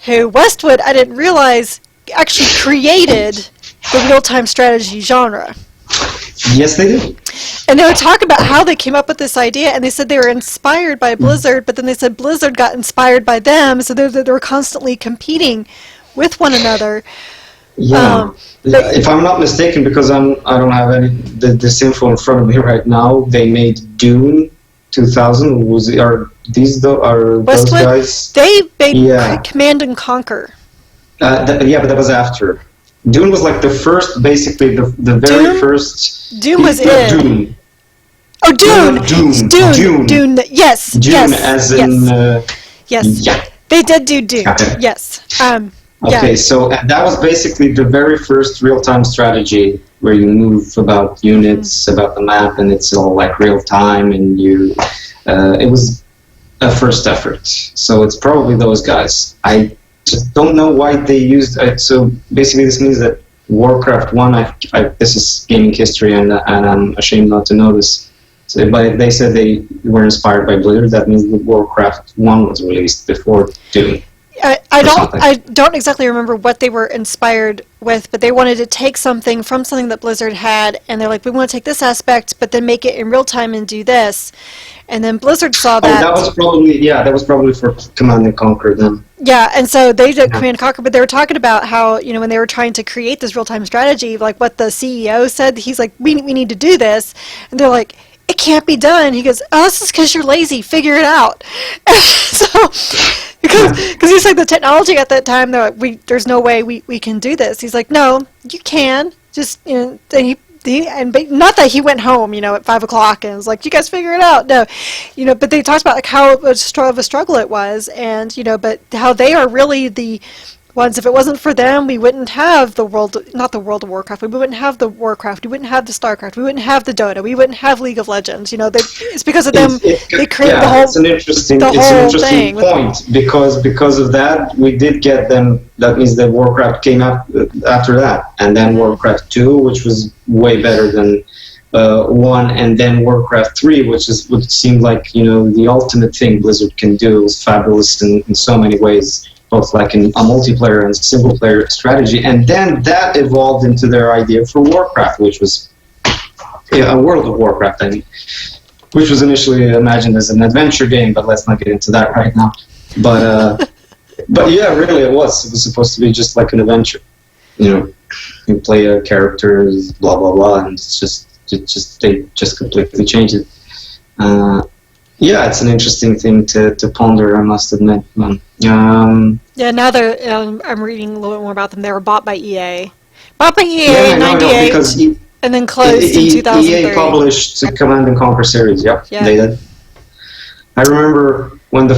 who Westwood, I didn't realize, actually created the real-time strategy genre. Yes, they did. And they were talking about how they came up with this idea, and they said they were inspired by Blizzard, but then they said Blizzard got inspired by them, so they were constantly competing with one another. Yeah, if I'm not mistaken, because I don't have this info in front of me right now. They made Dune 2000. Are those guys? They made Command and Conquer. But that was after. Dune was the first, basically the very first. Dune was it. Dune. Oh, Dune. Dune. Yes. Dune, yes. As in. Yes. Yeah. They did do Dune. Okay. Yes. Okay, so that was basically the very first real-time strategy where you move about units, about the map, and it's all real-time, and it was a first effort. So it's probably those guys. I just don't know why they used it. So basically this means that Warcraft 1, this is gaming history, and I'm ashamed not to know this, but they said they were inspired by Blizzard. That means that Warcraft 1 was released before Dune. I don't exactly remember what they were inspired with, but they wanted to take something from something that Blizzard had, and they're like, we want to take this aspect, but then make it in real time and do this. And then Blizzard saw that. That was probably for Command and Conquer then. Yeah, and so they did Command and Conquer, but they were talking about how, when they were trying to create this real-time strategy, like what the CEO said, he's like, we need to do this. And they're like, it can't be done. He goes, oh, this is because you're lazy. Figure it out. So, because he's like, the technology at that time, they're like, there's no way we can do this. He's like, no, you can. Just, not that he went home, at 5 o'clock and was like, you guys figure it out. No, but they talked about like how of a struggle it was, and but how they are really the ones. If it wasn't for them, we wouldn't have not the World of Warcraft. We wouldn't have the Warcraft. We wouldn't have the Starcraft. We wouldn't have the Dota. We wouldn't have League of Legends. It's because of them. They created the whole. It's an interesting point because of that we did get them. That means that Warcraft came up after that, and then Warcraft 2, which was way better than 1, and then Warcraft 3, which seemed like the ultimate thing Blizzard can do. It was fabulous in so many ways, both like in a multiplayer and single player strategy. And then that evolved into their idea for Warcraft, which was a World of Warcraft, which was initially imagined as an adventure game, but let's not get into that right now. But yeah, really it was supposed to be just like an adventure. You play a character, blah blah blah, and they just completely changed it. Yeah, it's an interesting thing to ponder, I must admit. Yeah, now I'm reading a little bit more about them. They were bought by EA. In 98, and then closed in 2003. EA published the Command and Conquer series, yeah, they did. I remember when the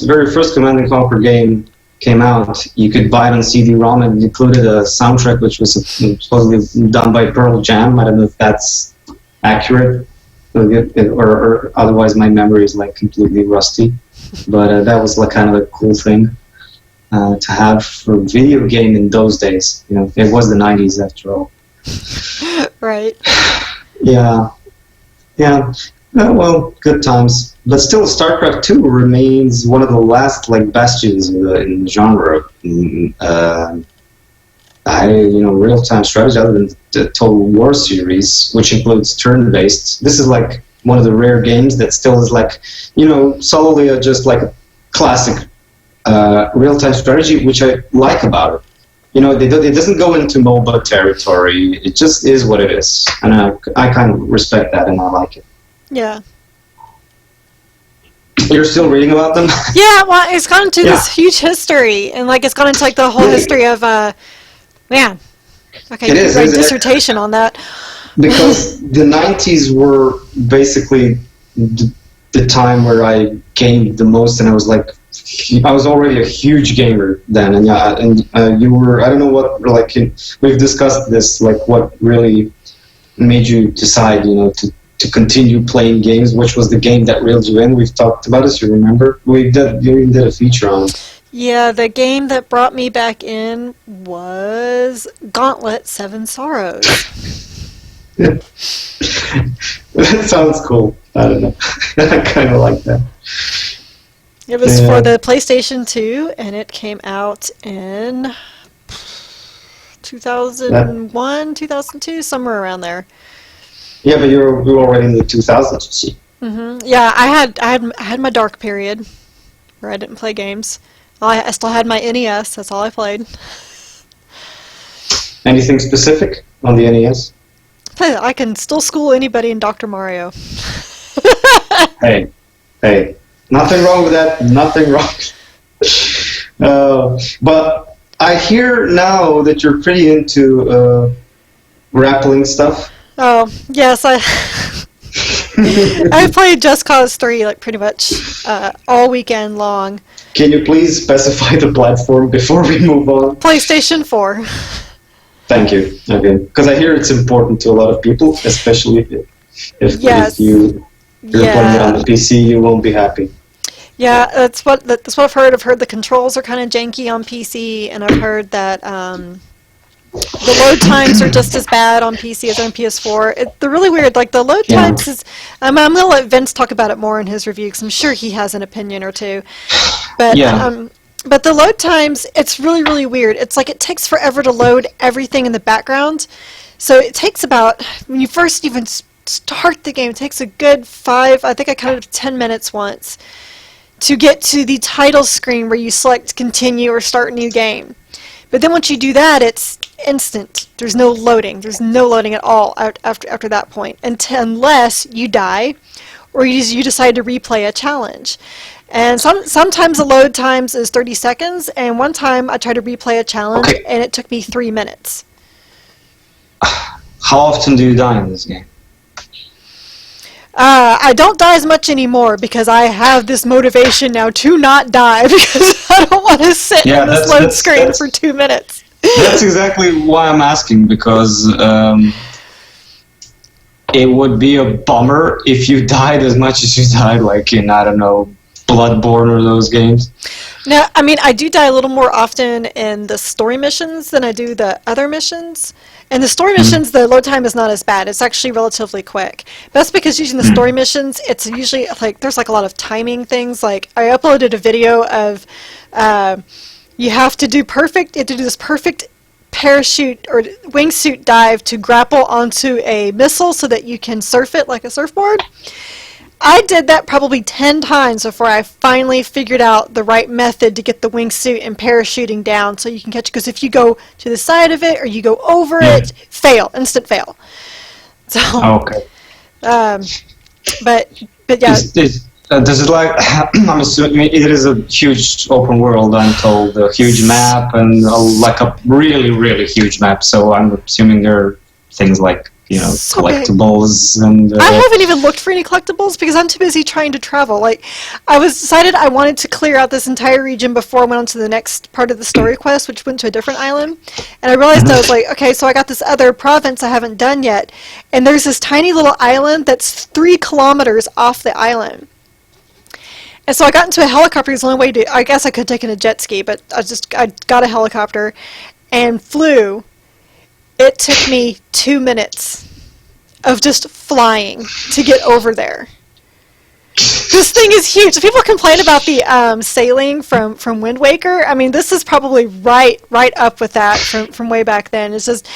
very first Command and Conquer game came out, you could buy it on CD-ROM, and it included a soundtrack which was supposedly done by Pearl Jam. I don't know if that's accurate. Or otherwise my memory is like completely rusty, but that was like kind of a cool thing to have for a video game in those days. It was the 90s after all. Right. Yeah. Well, good times. But still, StarCraft 2 remains one of the last bastions in the genre. Real-time strategy, other than the Total War series, which includes turn-based. This is like one of the rare games that still is solely just like a classic real-time strategy, which I like about it. It doesn't go into MOBA territory. It just is what it is, and I kind of respect that, and I like it. Yeah. You're still reading about them? Yeah, well, it's gone into this huge history, and it's gone into the whole history of man. Okay, you can write a dissertation on that. Because the 90s were basically the time where I gamed the most, and I was already a huge gamer then, and you were, I don't know what, we've discussed this, what really made you decide, to continue playing games. Which was the game that reeled you in? We've talked about this, you remember? We did a feature on it. Yeah, the game that brought me back in was Gauntlet 7 Sorrows. That sounds cool. I don't know. I kind of like that. It was for the PlayStation 2, and it came out in 2001, 2002, somewhere around there. Yeah, but you were already in the 2000s. Mm-hmm. Yeah, I had my dark period where I didn't play games. I still had my NES. That's all I played. Anything specific on the NES? I can still school anybody in Dr. Mario. Hey, nothing wrong with that. Nothing wrong. But I hear now that you're pretty into grappling stuff. Oh, yes, I played Just Cause 3 pretty much all weekend long. Can you please specify the platform before we move on? PlayStation 4. Thank you. Okay, because I hear it's important to a lot of people, especially if you're playing it on the PC, you won't be happy. Yeah, that's what I've heard. I've heard the controls are kind of janky on PC, and I've heard that the load times are just as bad on PC as on PS4. They're really weird. The load times is... I'm going to let Vince talk about it more in his review, because I'm sure he has an opinion or two. But But the load times, it's really, really weird. It's like it takes forever to load everything in the background. So it takes about, when you first even start the game, it takes a good 5, I think I counted 10 minutes once, to get to the title screen where you select continue or start a new game. But then once you do that, it's instant. There's no loading. There's no loading at all after that point, unless you die or you decide to replay a challenge. And sometimes the load times is 30 seconds, and one time I tried to replay a challenge, and it took me 3 minutes. How often do you die in this game? I don't die as much anymore because I have this motivation now to not die because I don't want to sit in this load screen for 2 minutes. That's exactly why I'm asking, because it would be a bummer if you died as much as you died, like in, I don't know, Bloodborne or those games. No, I mean, I do die a little more often in the story missions than I do the other missions. And the story missions, the load time is not as bad. It's actually relatively quick. But that's because using the story missions, it's usually, like, there's like a lot of timing things. Like, I uploaded a video of you have to do this perfect parachute or wingsuit dive to grapple onto a missile so that you can surf it like a surfboard. I did that probably 10 times before I finally figured out the right method to get the wingsuit and parachuting down so you can catch it. Because if you go to the side of it or you go over it, instant fail. So, but yeah. Does it like, I'm assuming it is a huge open world, I'm told, a huge map and like a really, really huge map. So I'm assuming there are things like, collectibles and... I haven't even looked for any collectibles because I'm too busy trying to travel. Like, I decided I wanted to clear out this entire region before I went on to the next part of the story quest, which went to a different island. And I realized I was like, okay, so I got this other province I haven't done yet. And there's this tiny little island that's 3 kilometers off the island. And so I got into a helicopter. It's the only way to... I guess I could have taken a jet ski, but I got a helicopter and flew. It took me 2 minutes of just flying to get over there. This thing is huge. So people complain about the sailing from Wind Waker. I mean, this is probably right up with that from way back then. It's just,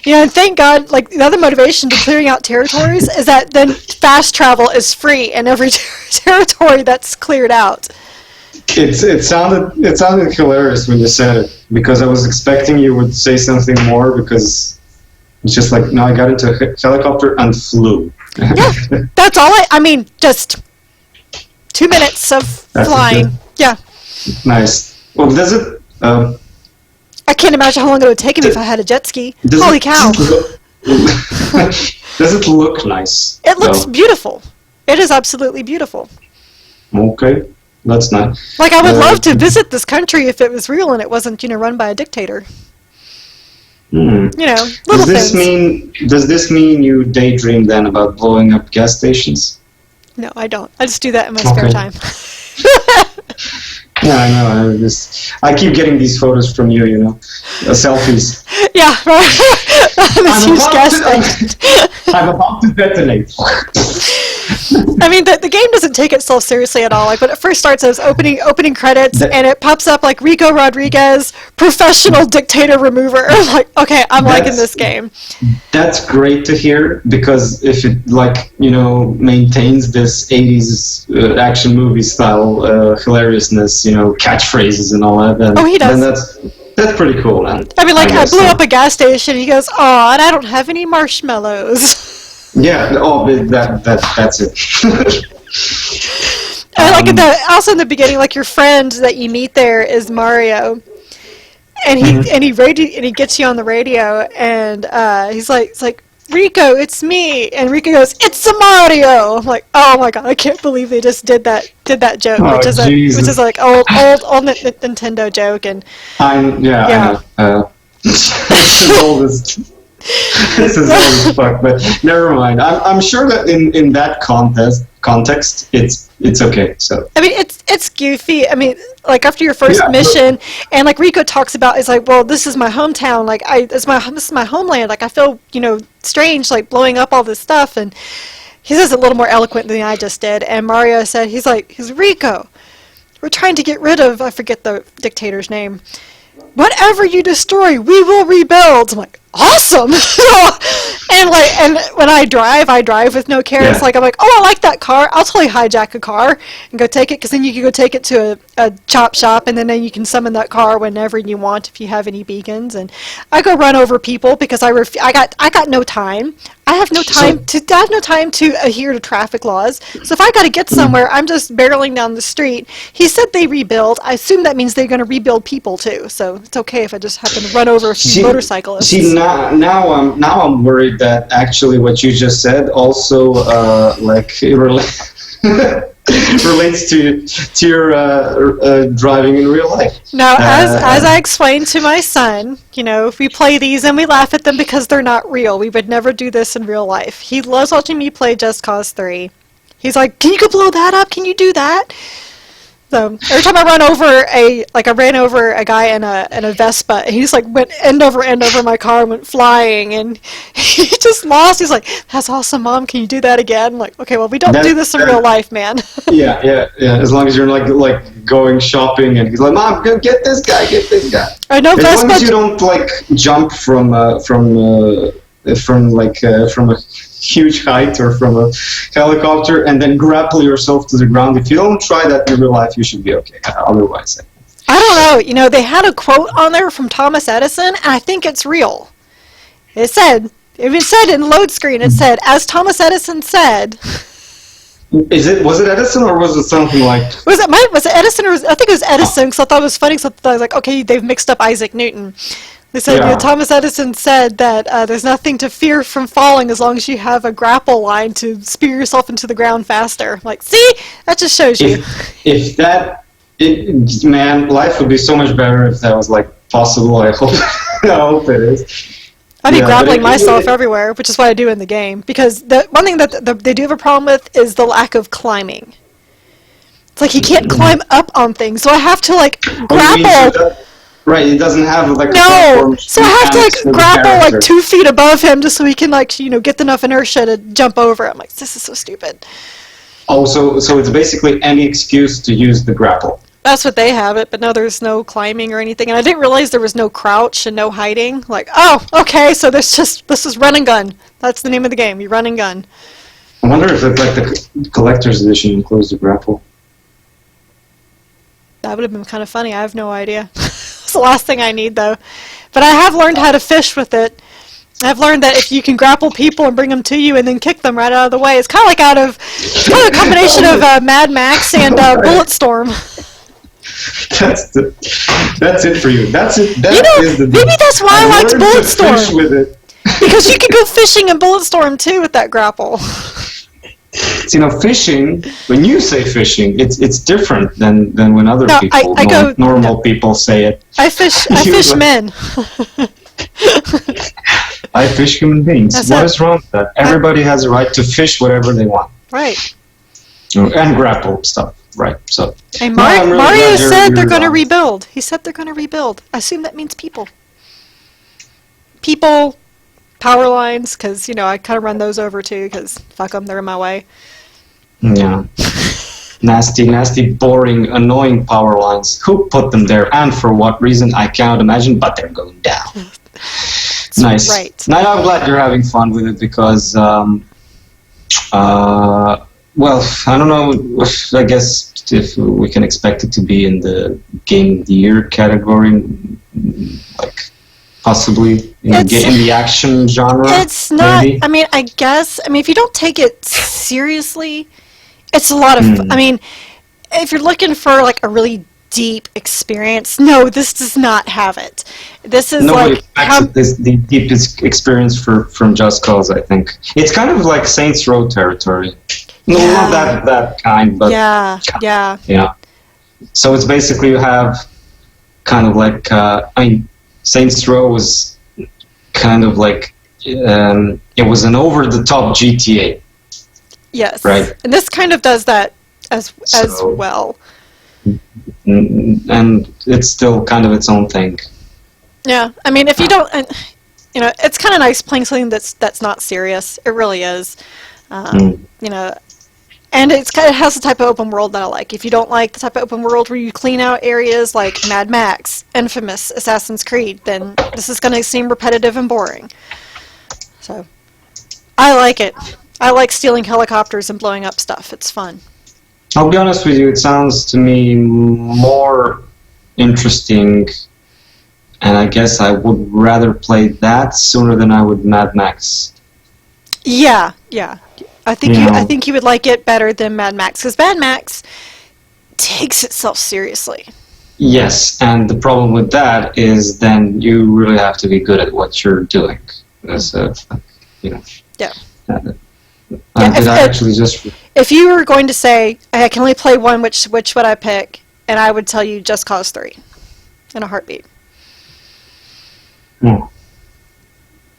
and thank God, like, the other motivation to clearing out territories is that then fast travel is free in every territory that's cleared out. It sounded hilarious when you said it, because I was expecting you would say something more, because it's just like, no, I got into a helicopter and flew. Yeah, that's all I mean, just 2 minutes of flying. Yeah. Nice. Well, does it... I can't imagine how long it would take me if I had a jet ski. Holy cow. Does it look nice? It looks beautiful. It is absolutely beautiful. Okay. That's nice. Like, I would love to visit this country if it was real and it wasn't, run by a dictator. Little things. Does this mean you daydream then about blowing up gas stations? No, I don't. I just do that in my spare time. Yeah, I know. I keep getting these photos from you, selfies. Yeah, right. This huge gas station. I'm about to detonate. I mean, the game doesn't take itself seriously at all. Like, when it first starts, as opening credits, and it pops up like Rico Rodriguez, professional dictator remover. I'm like, okay, I'm liking this game. That's great to hear, because if it, maintains this 80s action movie style hilariousness, catchphrases and all that, then, he does. Then that's pretty cool, man. I mean, I blew up a gas station. He goes, "Oh, and I don't have any marshmallows." Yeah, that's it. And also in the beginning, like, your friend that you meet there is Mario, and he gets you on the radio, and he's like, it's like, "Rico, it's me," and Rico goes, "It's a Mario." I'm like, oh my god, I can't believe they just did that joke, which is like old Nintendo joke, and I know. This is old as this is old as fuck, but never mind. I'm sure that in that context, it's okay. So I mean, it's goofy. I mean, like, after your first mission, and like Rico talks about, it's like, well, this is my hometown. Like, this is my homeland. Like, I feel strange, like, blowing up all this stuff. And he says it a little more eloquent than I just did. And Mario said, he's Rico, we're trying to get rid of, I forget the dictator's name. Whatever you destroy, we will rebuild. I'm like, awesome! and when I drive with no care. It's like, I'm like, oh, I like that car. I'll totally hijack a car and go take it, because then you can go take it to a chop shop, and then you can summon that car whenever you want if you have any beacons. And I go run over people because I got no time. I have no time to adhere to traffic laws. So if I got to get somewhere, I'm just barreling down the street. He said they rebuild. I assume that means they're going to rebuild people too. So it's okay if I just happen to run over a few motorcyclists. See, now I'm worried that actually what you just said also relates to your driving in real life. Now, as I explained to my son, if we play these and we laugh at them because they're not real, we would never do this in real life. He loves watching me play Just Cause 3. He's like, can you go blow that up? Can you do that? So every time I ran over a guy in a Vespa, and he just went end over my car and went flying, and he just lost. He's like, "That's awesome, Mom. Can you do that again?" I'm like, okay, well, we don't do this in real life, man. yeah. As long as you're like going shopping, and he's like, "Mom, go get this guy. I know. As long as you don't jump from a huge height or from a helicopter and then grapple yourself to the ground. If you don't try that in real life, you should be okay. Otherwise, I don't know. They had a quote on there from Thomas Edison, and I think it's real. It said in the load screen, it said, as Thomas Edison said. Was it Edison, or was it something like? Was it Edison, or I think it was Edison, because I thought it was funny. So I was like, okay, they've mixed up Isaac Newton. They said, Thomas Edison said that there's nothing to fear from falling as long as you have a grapple line to spear yourself into the ground faster. I'm like, see? That just shows you. Man, life would be so much better if that was possible. I hope it is. I'd be grappling myself everywhere, which is what I do in the game. Because the one thing that they do have a problem with is the lack of climbing. It's like you can't climb up on things, so I have to grapple. Right, it doesn't have no, so I have to grapple 2 feet above him just so he can get enough inertia to jump over. I'm like, this is so stupid. Oh, so it's basically any excuse to use the grapple. That's what they have it, but no, there's no climbing or anything, and I didn't realize there was no crouch and no hiding. Like, oh, okay, so this is run and gun. That's the name of the game. You run and gun. I wonder if the collector's edition includes the grapple. That would have been kind of funny. I have no idea. It's the last thing I need, though. But I have learned how to fish with it. I've learned that if you can grapple people and bring them to you and then kick them right out of the way, it's kind of a combination of Mad Max and Bulletstorm. That's it for you. That's it. Maybe that's why I liked Bulletstorm. Fish with it. Because you could go fishing in Bulletstorm too with that grapple. Fishing. When you say fishing, it's different than when other people, normal people say it. I fish men. I fish human beings. What is wrong with that? Everybody has a right to fish whatever they want. Right. And grapple stuff. Right. So. And Mario said they're going to rebuild. He said they're going to rebuild. I assume that means people. People. Power lines, because, I kind of run those over too, because fuck them, they're in my way. Yeah. Nasty, boring, annoying power lines. Who put them there and for what reason? I cannot imagine, but they're going down. Nice. Right. Now I'm glad you're having fun with it because, well, I don't know. I guess if we can expect it to be in the Game of the Year category, possibly in the action genre. It's not. Maybe? I guess. If you don't take it seriously, it's a lot of. If you're looking for a really deep experience, no, this does not have it. This is the deepest experience from Just Cause. I think it's kind of like Saints Row territory. No, not that kind, but yeah. So it's basically you have kind of Saints Row was kind of it was an over-the-top GTA. Yes. Right. And this kind of does that as well. And it's still kind of its own thing. Yeah. If you don't, it's kind of nice playing something that's not serious. It really is. And And it has the type of open world that I like. If you don't like the type of open world where you clean out areas like Mad Max, Infamous, Assassin's Creed, then this is going to seem repetitive and boring. So, I like it. I like stealing helicopters and blowing up stuff. It's fun. I'll be honest with you, it sounds to me more interesting, and I guess I would rather play that sooner than I would Mad Max. Yeah. I think you would like it better than Mad Max, because Mad Max takes itself seriously. Yes, and the problem with that is then you really have to be good at what you're doing. Yeah. If you were going to say, I can only play one, which would I pick? And I would tell you Just Cause 3 in a heartbeat.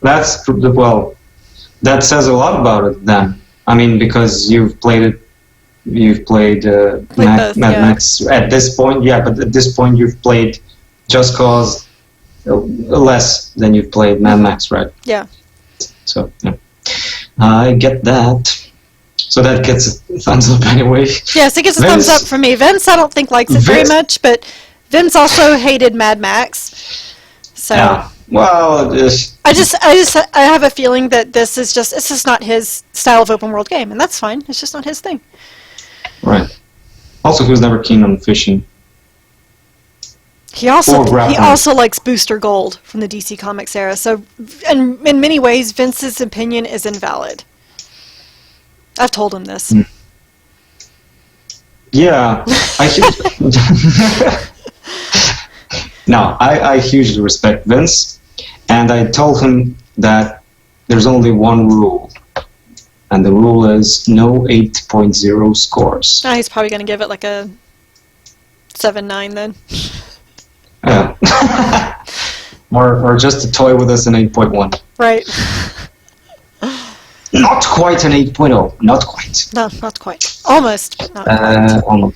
That says a lot about it then. I mean, because you've played Mad Max at this point, but at this point you've played Just Cause less than you've played Mad Max, right? Yeah. So, yeah. I get that. So that gets a thumbs up anyway. Yes, it gets a thumbs up for me. Vince, I don't think likes it very much, but Vince also hated Mad Max. So. Yeah. Well, I have a feeling that it's just not his style of open world game, and that's fine. It's just not his thing. Right. Also, he was never keen on fishing. He also likes Booster Gold from the DC Comics era. So, and in many ways, Vince's opinion is invalid. I've told him this. Yeah, I hugely respect Vince, and I told him that there's only one rule, and the rule is no 8.0 scores. He's probably going to give it like a 7.9 then. Yeah. or just a toy with us an 8.1. Right. Not quite an 8.0. Not quite. No, not quite. Almost, but not quite. Almost.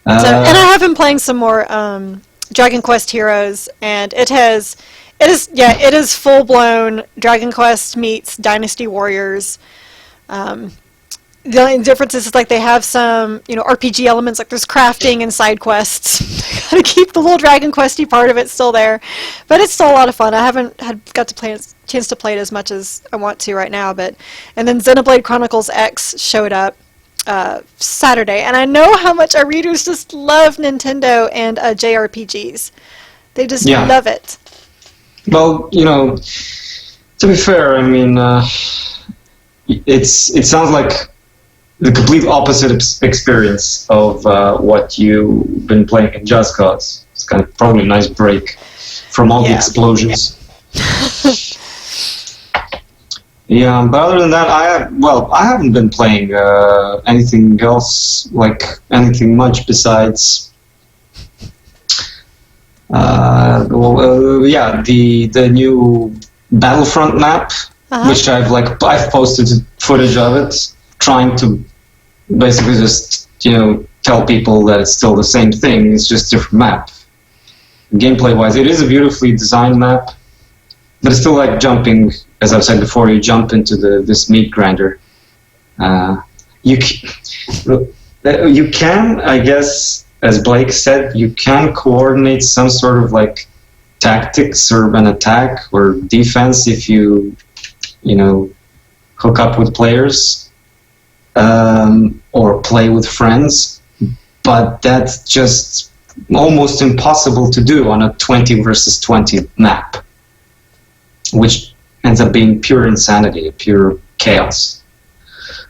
And I have been playing some more Dragon Quest Heroes, and it is full blown Dragon Quest meets Dynasty Warriors. The only difference is like they have some, RPG elements, like there's crafting and side quests. Gotta keep the little Dragon Questy part of it still there, but it's still a lot of fun. I haven't got a chance to play it as much as I want to right now, and then Xenoblade Chronicles X showed up Saturday, and I know how much our readers just love Nintendo and JRPGs. They just love it. Well, to be fair, I mean, it sounds like the complete opposite experience of what you've been playing in Just Cause. It's kind of probably a nice break from all the explosions. Yeah, but other than that, I haven't been playing anything else, like anything much besides the new Battlefront map, which I've posted footage of it, trying to basically just tell people that it's still the same thing, it's just a different map. Gameplay wise, it is a beautifully designed map, but it's still like jumping, as I've said before, you jump into this meat grinder. You can, I guess, as Blake said, you can coordinate some sort of like tactics or an attack or defense if you hook up with players or play with friends, but that's just almost impossible to do on a 20 versus 20 map, which ends up being pure insanity, pure chaos.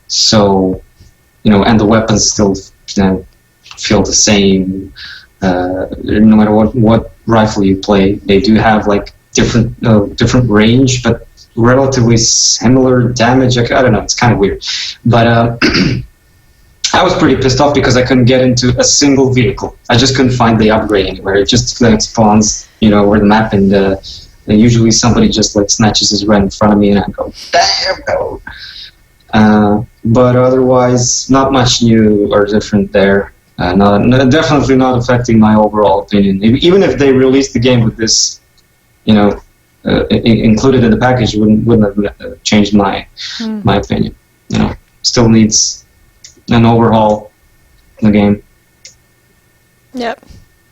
So, and the weapons still feel the same. No matter what rifle you play, they do have like different range, but relatively similar damage. I don't know, it's kind of weird. But I was pretty pissed off because I couldn't get into a single vehicle. I just couldn't find the upgrade anywhere. It just spawns, where the map, and usually somebody just like snatches his right in front of me, and I go, damn, no. But otherwise, not much new or different there. Definitely not affecting my overall opinion. Even if they released the game with this, included in the package, wouldn't have changed my opinion. Still needs and overhaul the game. Yep.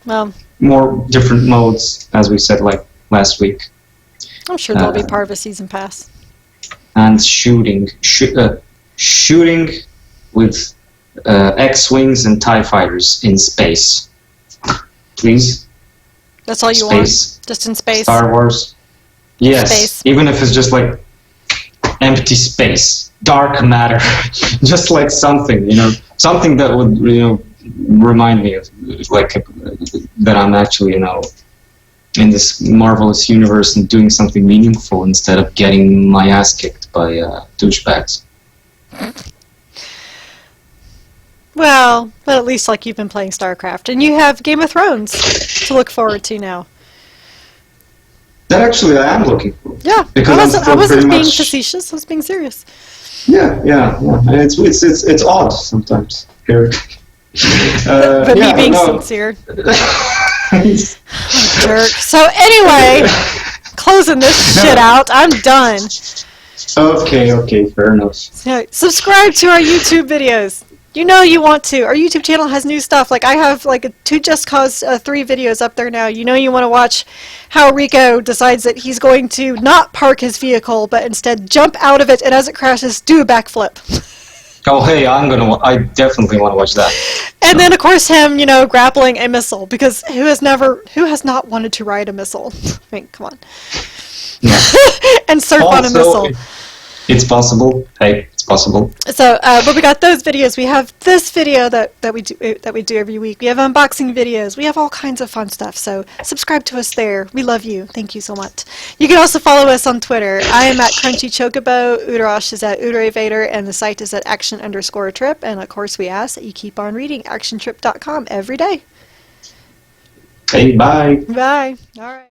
Well, more different modes, as we said like last week. I'm sure there'll be part of a season pass. And shooting with X-wings and TIE fighters in space. Please. That's all you space. Want? Just in space? Star Wars. Yes. Space. Even if it's just like empty space, dark matter, just like something, something that would, remind me of like that I'm actually, in this marvelous universe and doing something meaningful instead of getting my ass kicked by douchebags. Well, but at least like you've been playing StarCraft, and you have Game of Thrones to look forward to now. That actually I am looking for. Yeah, because I wasn't being facetious. I was being serious. Yeah. And it's odd sometimes. But me being sincere. Jerk. So anyway, closing this shit out. I'm done. Okay, fair enough. So, subscribe to our YouTube videos. You know you want to. Our YouTube channel has new stuff. Like I have like 2 Just Cause 3 videos up there now. You know you want to watch how Rico decides that he's going to not park his vehicle, but instead jump out of it and as it crashes, do a backflip. Oh hey, I definitely want to watch that. And then of course him, grappling a missile, because who has not wanted to ride a missile? I mean, come on. Yeah. And surf on a missile. It's possible. Hey, it's possible. So, but we got those videos. We have this video that we do every week. We have unboxing videos. We have all kinds of fun stuff. So, subscribe to us there. We love you. Thank you so much. You can also follow us on Twitter. I am at Crunchy Chocobo. Udarosh is at Udarevader, and the site is at action_trip. And of course, we ask that you keep on reading actiontrip.com every day. Hey, bye. Bye. All right.